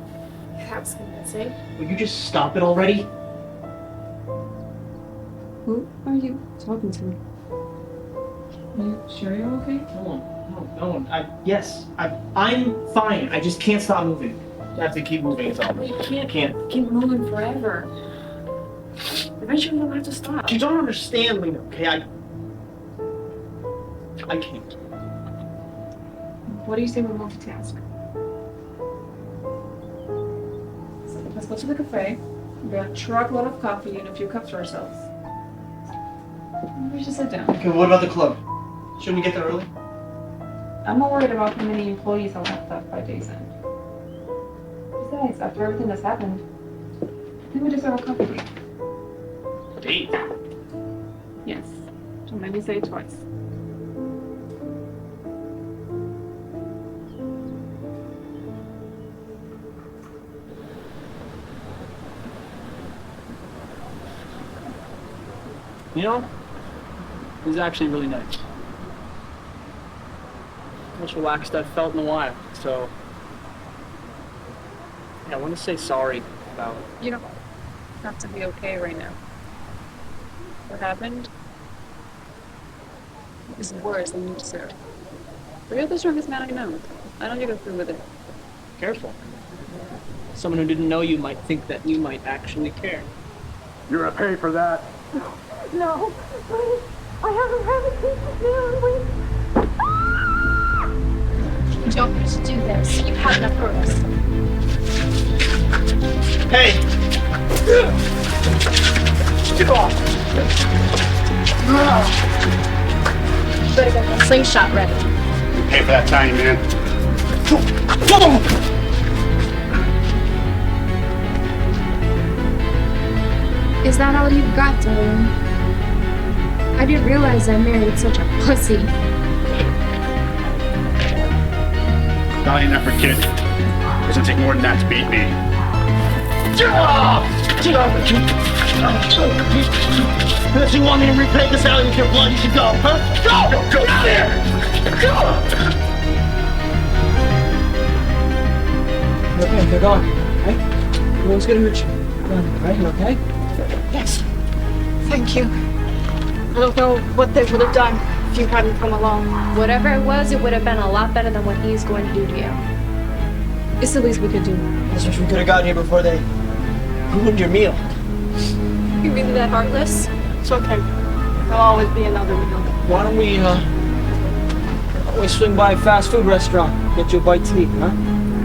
That was convincing. Will you just stop it already? Who are you talking to? Are you sure you're okay? No. Yes, I'm fine. I just can't stop moving. I have to keep moving. It's all. You can't keep moving forever. Eventually you'll have to stop. You don't understand, Lena, okay? I can't. What do you say we multitask? So let's go to the cafe, get a truckload of coffee and a few cups for ourselves. We should sit down. Okay, what about the club? Shouldn't we get there early? I'm not worried about how many employees I'll have left by day's end. Besides, after everything that's happened, I think we deserve a coffee break. Date? Yes. Don't make me say it twice. You know, it was actually really nice. Most relaxed I've felt in a while, so yeah, I want to say sorry about it. You don't have to be okay right now. What happened is worse than you deserve. But you're the strongest man I know. I know you go through with it. Careful. Someone who didn't know you might think that you might actually care. You're gonna pay for that. No, please. I haven't had a piece of meal in weeks. You don't need to do this. You've had enough hurdles. Hey! Get off! You better get that slingshot ready. Pay for that tiny man. Is that all you've got, darling? I didn't realize I married such a pussy. Valiant effort, kid. Doesn't take more than that to beat me. Unless you want me to repay this alley with your blood, you should go, huh? Go! Go out there! Go! Okay, they're gone, right? No one's gonna hurt you. Right, you okay? Yes. Thank you. I don't know what they would have done if you hadn't come along. Whatever it was, it would have been a lot better than what he's going to do to you. It's the least we could do. Just wish we could have gotten here before they ruined your meal. You really that heartless? It's okay. There'll always be another meal. Why don't we swing by a fast food restaurant, get you a bite to eat, huh?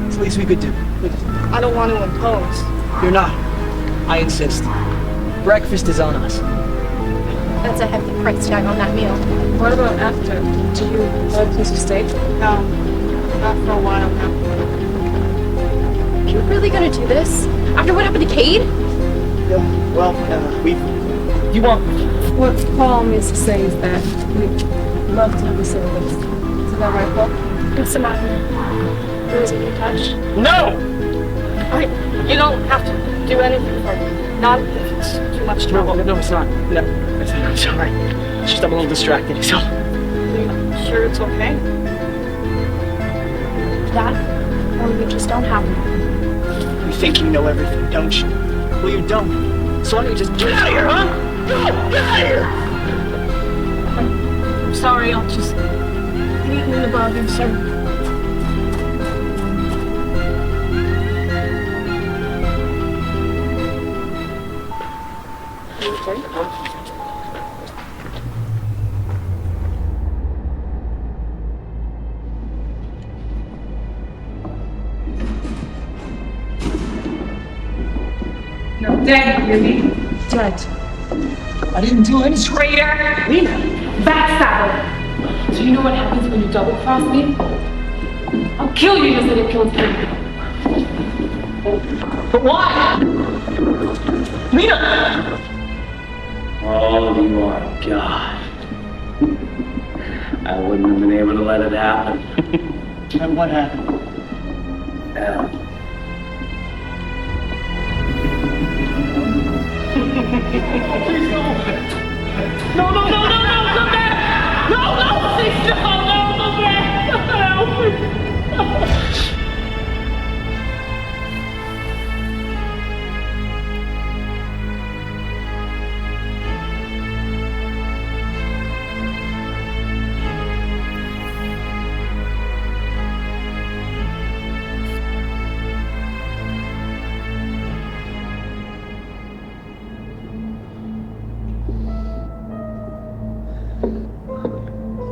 It's the least we could do. I don't want to impose. You're not. I insist. Breakfast is on us. That's a hefty price tag on that meal. What about after? Do you have a place to stay? No. Not for a while now. Are you really gonna do this? After what happened to Cade? Yeah, well, you want... What Paul means to say is that we'd love to have a service. Is that right, Paul? What's the matter? Losing your touch? No! You don't have to do anything for me. Not if it's too much trouble. No, it's not. No, it's all right. It's just I'm a little distracted, so... Sure it's okay? That, or you just don't have one. You think you know everything, don't you? Well, you don't. So why don't you just get out of here, huh? Go! Get out of here! I'm sorry, I'll just leave you in the bargain, sir. You're dead, you mean? Dead. I didn't do any... Traitor! Lena! Backstabber! Do you know what happens when you double-cross me? I'll kill you just like I killed him. But why? Lena! Oh, you are God. I wouldn't have been able to let it happen. And what happened? Yeah. No, no, no, no, no, come back! No, no, please, no, no, come back!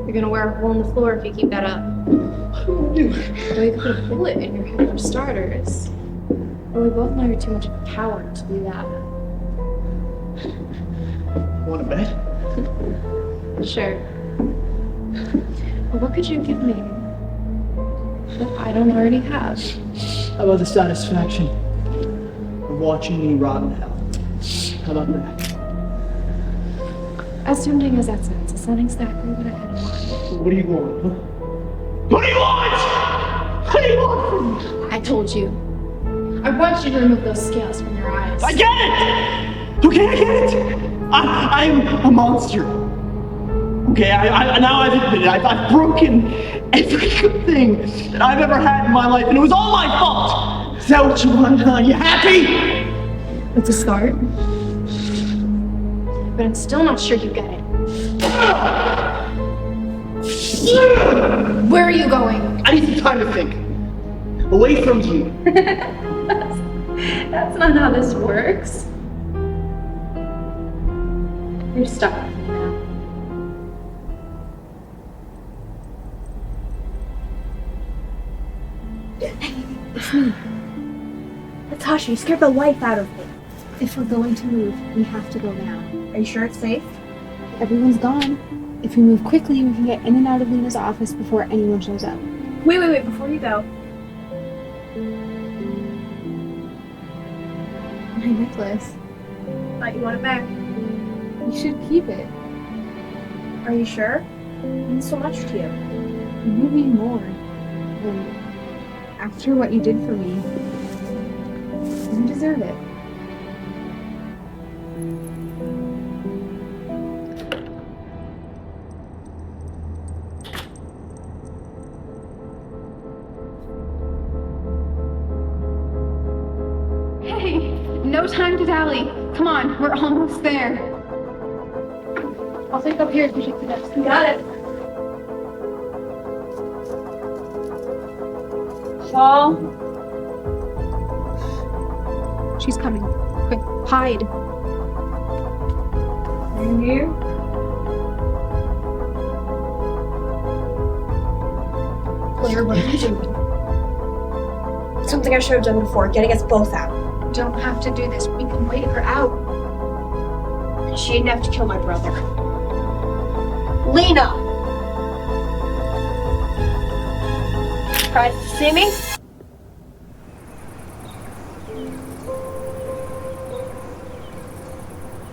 You're gonna wear a hole in the floor if you keep that up. Well, you could put a bullet in your head for starters. But we both know you're too much of a coward to do that. Want a bet? Sure. But what could you give me that I don't already have? How about the satisfaction of watching me rot in hell? How about that? As tempting as that sounds, it's not exactly what I had in mind. What do you want, huh? What do you want? What do you want from me? I told you. I want you to remove those scales from your eyes. I get it! Okay, I get it! I'm a monster. Okay, now I've admitted I've broken every good thing that I've ever had in my life, and it was all my fault! Is that what you want? Are you happy? It's a start. But I'm still not sure you get it. Where are you going? I need some time to think. Away from you. That's not how this works. You're stuck with me now. It's me. Natasha, you scared the life out of me. If we're going to move, we have to go now. Are you sure it's safe? Everyone's gone. If we move quickly, we can get in and out of Lena's office before anyone shows up. Wait, before you go. My necklace. Thought you want it back. You should keep it. Are you sure? It means so much to you. You mean more. And after what you did for me, you deserve it. Hey, no time to dally. Come on, we're almost there. I'll take up here if you take the desk. Got it. Paul. She's coming. Quick, hide. And you? Claire, what are you doing? Something I should have done before, getting us both out. You don't have to do this. We can wait her out. She didn't have to kill my brother. Lena! Surprised to see me?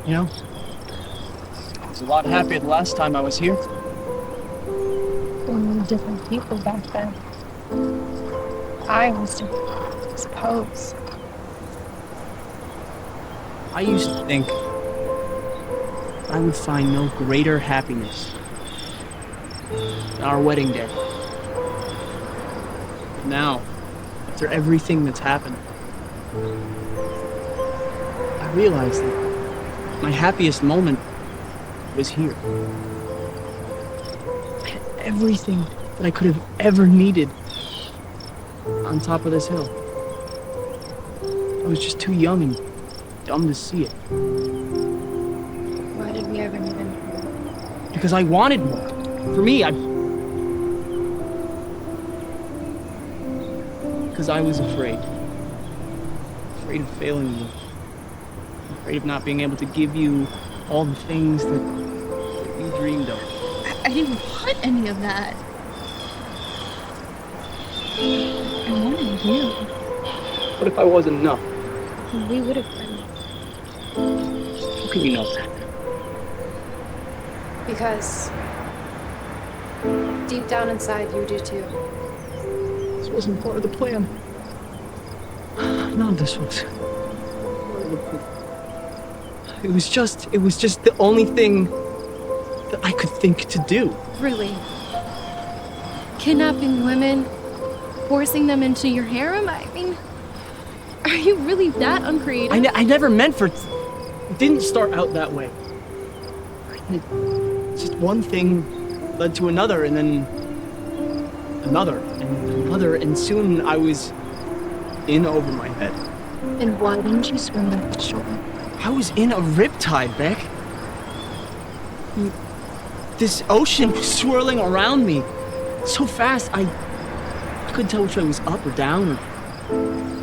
You know, I was a lot happier the last time I was here. We were different people back then. I was different, I suppose. I used to think I would find no greater happiness than our wedding day. Now, after everything that's happened, I realized that my happiest moment was here. I had everything that I could have ever needed on top of this hill. I was just too young and dumb to see it. Why did we ever need it? Because I wanted more. For me, because I was afraid. Afraid of failing you. Afraid of not being able to give you all the things that you dreamed of. I didn't want any of that. I wanted you. What if I wasn't enough? We would have been. How can you know that? Because deep down inside, you do too. This wasn't part of the plan. None of this was. It was just the only thing that I could think to do. Really? Kidnapping women? Forcing them into your harem? I mean, are you really that uncreative? I never meant for it. It didn't start out that way. Just one thing led to another, and then another, and another, and soon I was in over my head. And why didn't you swim up the shore? I was in a riptide, Beck. This ocean was swirling around me so fast, I couldn't tell which way was up or down or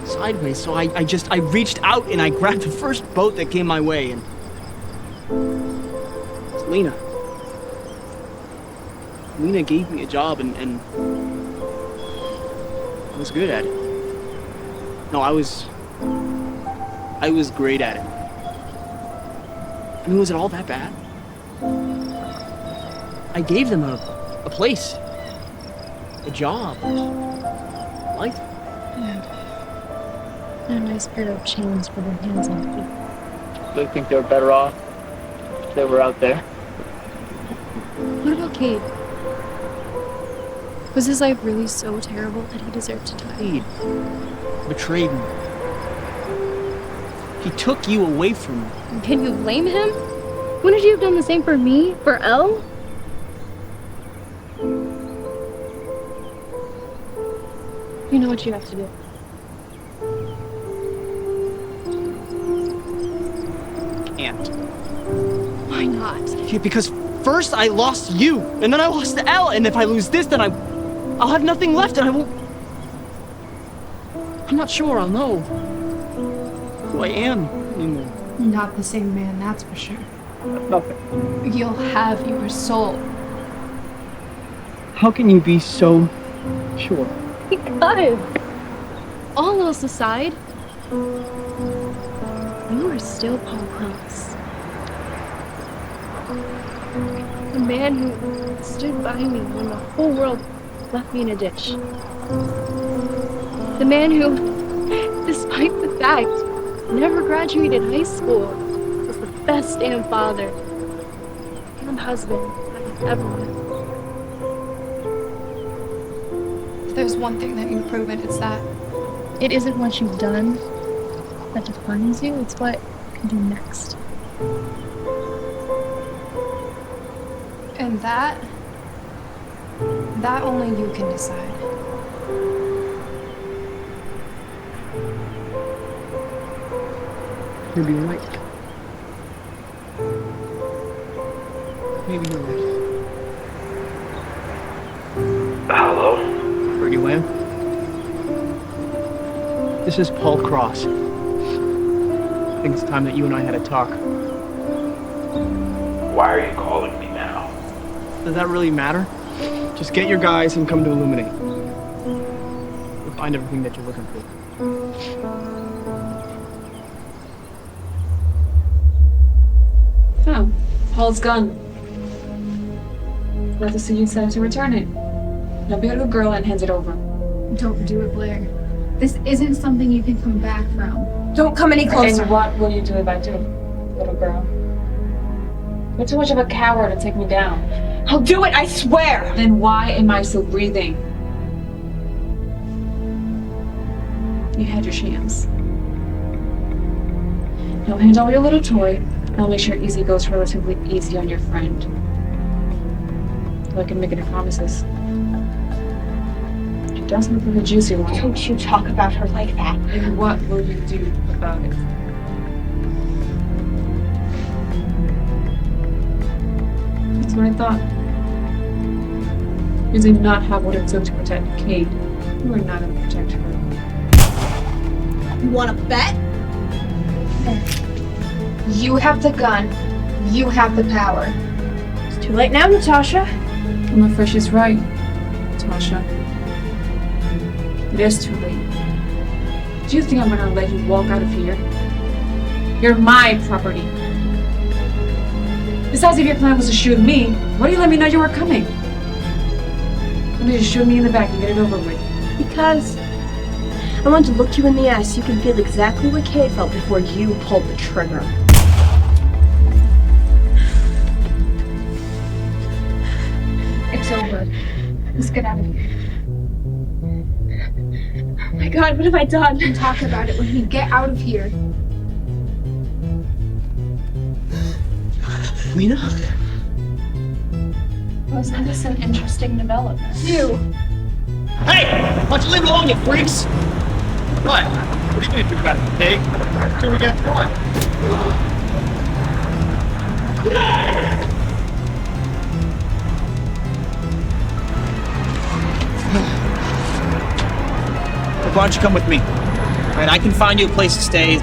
sideways. So I reached out and I grabbed the first boat that came my way, and it's Lena. Lena gave me a job and I was good at it. No, I was great at it. I mean, was it all that bad? I gave them a place, a job, life. Yeah. And a nice pair of chains for their hands and feet. They think they were better off if they were out there. What about Cade? Was his life really so terrible that he deserved to die? Cade betrayed me. He took you away from me. Can you blame him? Wouldn't you have done the same for me? For Elle? You know what you have to do. can't. Why not? Yeah, because first I lost you, and then I lost the L, and if I lose this, then I'll have nothing left, and I won't... I'm not sure I'll know who I am anymore. Not the same man, that's for sure. Nothing. You'll have your soul. How can you be so sure? Because, all else aside, you are still Paul Cross. The man who stood by me when the whole world left me in a ditch. The man who, despite the fact never graduated high school, was the best damn father and husband I've ever met. If there's one thing that you've proven, it's that. It isn't what you've done that defines you, it's what you can do next. And that only you can decide. Maybe you're right. Maybe you're right. Hello? Heard you, Lamb? This is Paul Cross. I think it's time that you and I had a talk. Why are you calling me now? Does that really matter? Just get your guys and come to Illuminate. You'll find everything that you're looking for. Oh, Paul's gone. Glad to see you decided to return it. Now be a good girl and hand it over. Don't do it, Blair. This isn't something you can come back from. Don't come any closer. And what will you do if I do, little girl? You're too much of a coward to take me down. I'll do it, I swear! Then why am I still breathing? You had your chance. Now hand over your little toy, and I'll make sure Easy goes relatively easy on your friend. So I can make any promises. She does look like a juicy one. Don't you talk about her like that. And what will you do about it? That's what I thought. You did not have what it took to protect Kate. You are not going to protect her. You wanna bet? You have the gun. You have the power. It's too late now, Natasha. I'm afraid she's right, Tasha. It is too late. Do you think I'm gonna let you walk out of here? You're my property. Besides, if your plan was to shoot me, why did you let me know you were coming? Why did you shoot me in the back and get it over with? Because I want to look you in the eye so you can feel exactly what Kate felt before you pulled the trigger. It's over. Let's get out of here. Oh my god, what have I done? We'll talk about it when we get out of here. Lena? Wasn't this an interesting development? You! Hey! Why don't you leave me alone, you freaks? What? What are you gonna do about it, pig? Till we get one. Why don't you come with me? Right, I can find you a place to stay,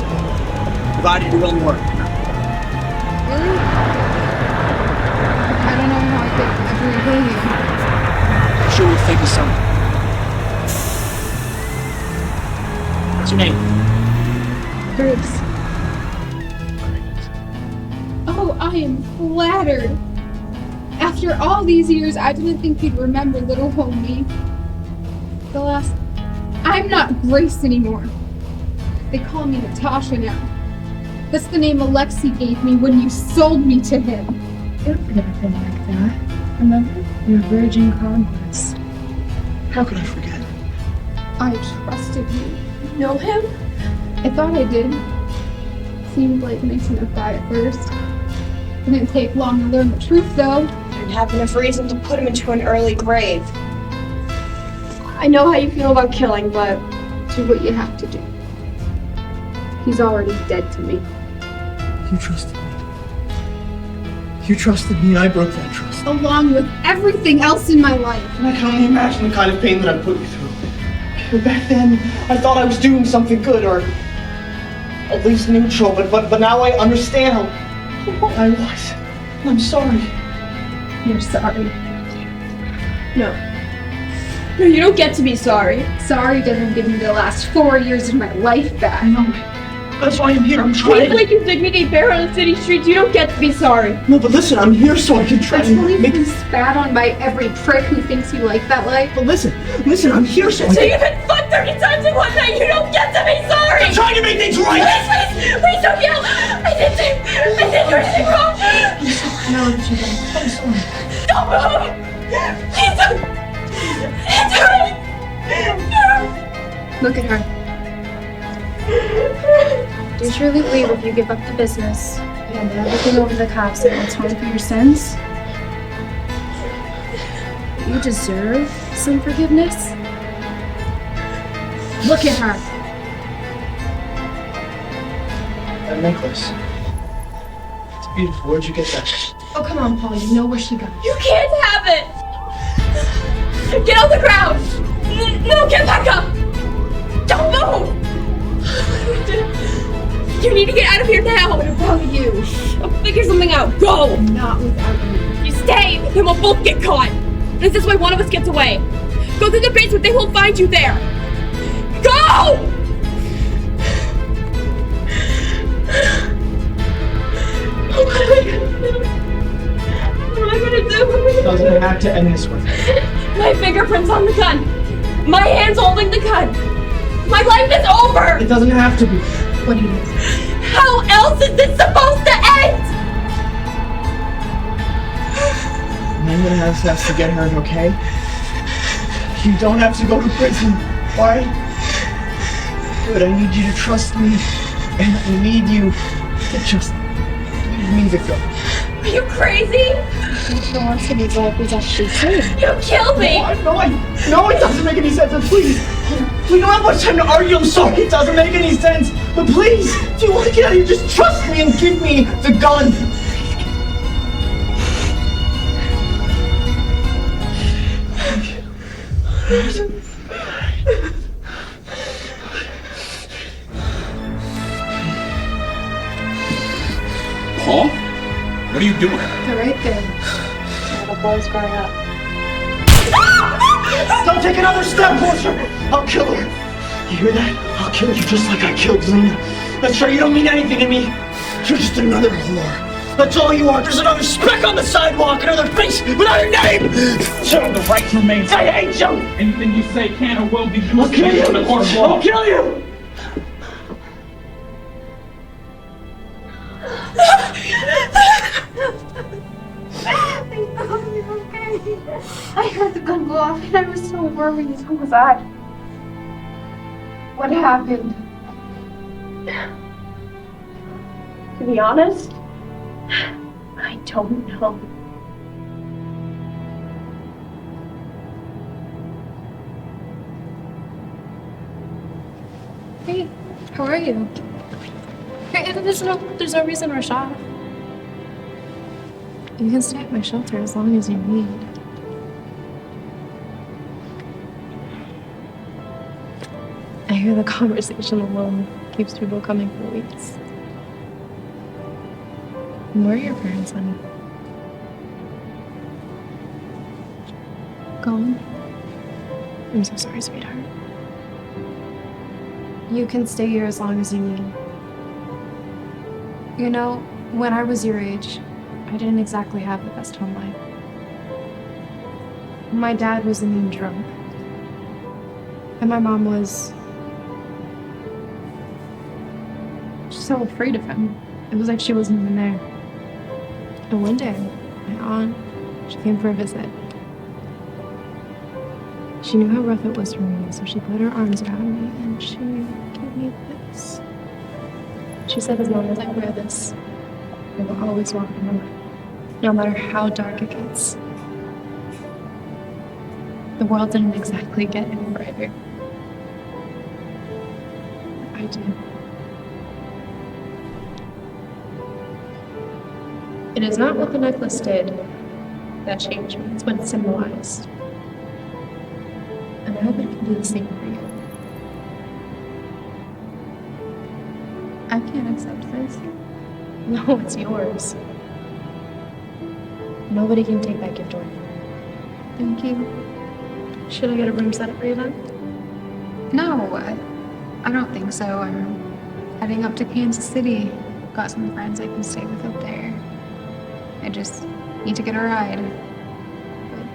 provided you're willing to work. Really? I don't know how I could ever repay you. I'm sure we'll think of something. What's your name? Bruce. Oh, I am flattered. After all these years, I didn't think you'd remember little homie. I'm not Grace anymore. They call me Natasha now. That's the name Alexei gave me when you sold me to him. It would never been like that. Remember? Your virgin conquest. How could I forget? I trusted you. You know him? I thought I did. Seemed like nice enough guy at first. Didn't take long to learn the truth, though. Didn't have enough reason to put him into an early grave. I know how you feel about killing, but Do what you have to do. He's already dead to me. You trusted me. You trusted me and I broke that trust. Along with everything else in my life. And I can only imagine the kind of pain that I put you through. But back then, I thought I was doing something good, or at least neutral, but now I understand how wrong I was. And I'm sorry. You're sorry. No. No, you don't get to be sorry. Sorry doesn't give me the last 4 years of my life back. I know. That's why I'm here. I'm trying. Take like your dignity bare on the city streets. You don't get to be sorry. No, but listen, I'm here so I can try Until and you've make been spat on by every prick who thinks you like that life. But listen, I'm here so I So can... you've been fucked 30 times in one night. You don't get to be sorry. I'm trying to make things right. Please don't yell. I didn't do anything wrong. No, I'm sorry. Don't move. Please don't. Look at her. Do you truly believe if you give up the business, hand everything over to the cops, and atone for your sins, you deserve some forgiveness? Look at her. That necklace. It's beautiful. Where'd you get that? Oh, come on, Paul. You know where she got it. You can't have it! Get on the ground! No, get back up! Don't move! You need to get out of here now! What about you? I'll figure something out. Go! Not without you. You stay, then we'll both get caught. Is this way one of us gets away? Go through the basement, they won't find you there. Go! What am I gonna do? What am I gonna do? It doesn't have to end this way. My fingerprints on the gun. My hands holding the gun. My life is over. It doesn't have to be. What do you mean? How else is this supposed to end? I'm gonna ask to get her, okay? You don't have to go to prison, alright? But I need you to trust me, and I need you to just leave me the gun. Are you crazy? She wants to be what was actually true. You killed me! No, it doesn't make any sense, but please! We don't have much time to argue, I'm sorry, it doesn't make any sense! But please, if you want to get out of here, just trust me and give me the gun! Paul? What are you doing? They're right there. Where the boys growing up. Don't take another step closer! I'll kill her! You hear that? I'll kill you just like I killed Lena. That's right, you don't mean anything to me. You're just another whore. That's all you are. There's another speck on the sidewalk, another face without a name! You have the right to remain I hate you! Anything you say can or will be used I'll kill against you in the court of you! law. I'll kill you! I heard the gun go off and I was so worried. So was I. What happened? To be honest, I don't know. Hey, how are you? Hey, there's no reason to rush off. You can stay at my shelter as long as you need. I hear the conversation alone keeps people coming for weeks. Where are your parents, honey? Colin? I'm so sorry, sweetheart. You can stay here as long as you need. You know, when I was your age, I didn't exactly have the best home life. My dad was a mean drunk. And my mom was so afraid of him. It was like she wasn't even there. And one day, my aunt, she came for a visit. She knew how rough it was for me, so she put her arms around me and she gave me this. She said, as long as I wear this, I will always walk in the light, no matter how dark it gets. The world didn't exactly get any brighter. I did. It is not what the necklace did that changed me, it's what it symbolized. And I hope it can do the same for you. I can't accept this. No, it's yours. Nobody can take that gift away from you. Thank you. Should I get a room set up for you then? No, I don't think so. I'm heading up to Kansas City. Got some friends I can stay with up there. I just need to get a ride. But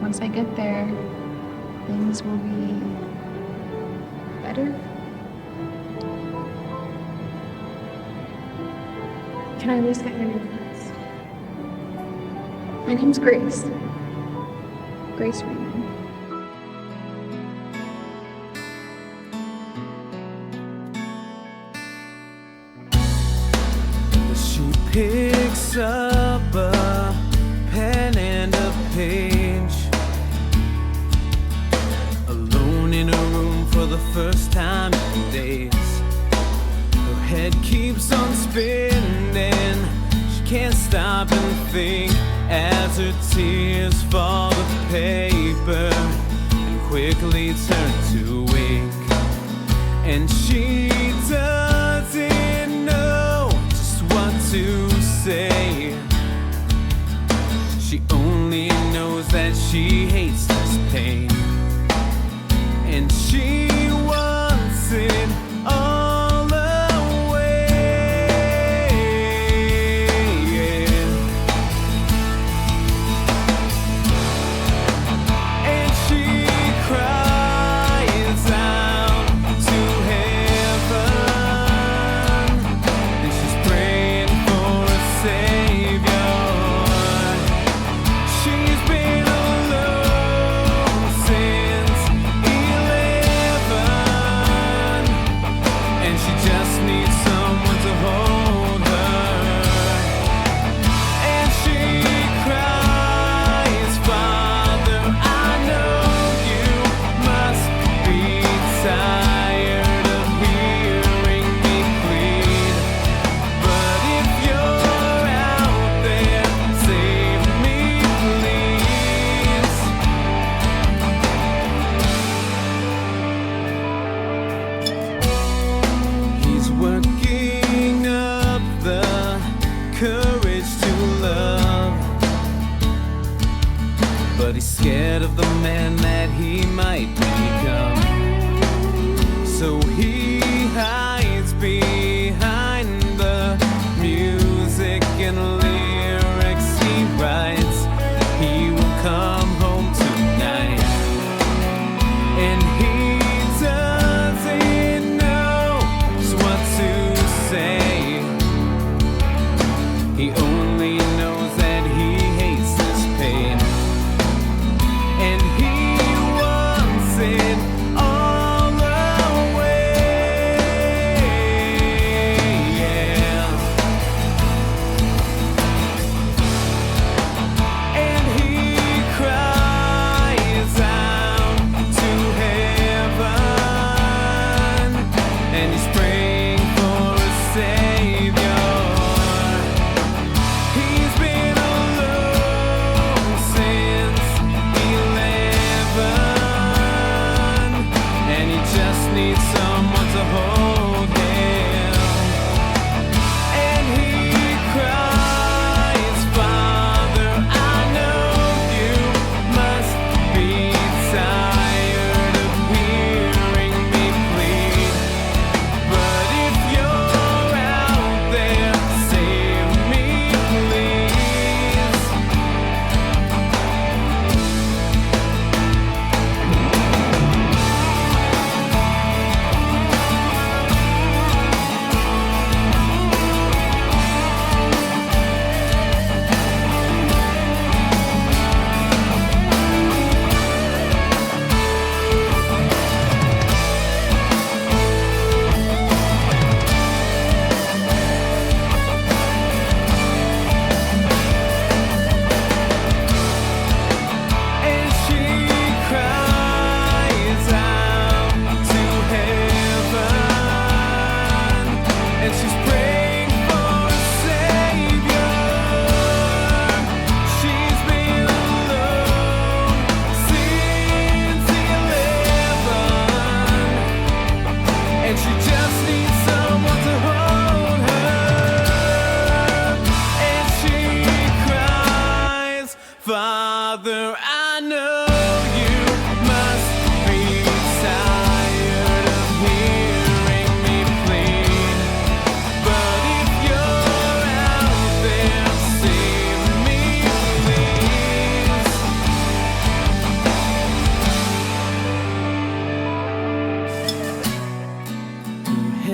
once I get there, things will be better. Can I at least get your name first? My name's Grace. Grace Raymond. She picks up a pen and a page, alone in a room for the first time in days. Her head keeps on spinning, she can't stop and think as her tears fall to paper and quickly turn to ink. And she doesn't know just what to say. She only knows that she hates this pain, and she wants it all away. And she cries out to heaven, and she's praying for a savior. She's been alone since 11, and she just needs someone to hold her. And she cries, Father, I know you must be tired of hearing me plead, but if you're out there, save me, please. He's working up the courage to love, but he's scared of the man that he might become. So he hides behind the music and lyrics he writes. He will come home tonight, and he doesn't know just what to say. He only knows that he hates this pain, and he wants it all away.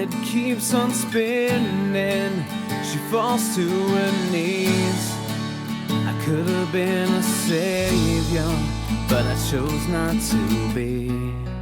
head keeps on spinning. She falls to her knees. I could have been a savior, but I chose not to be.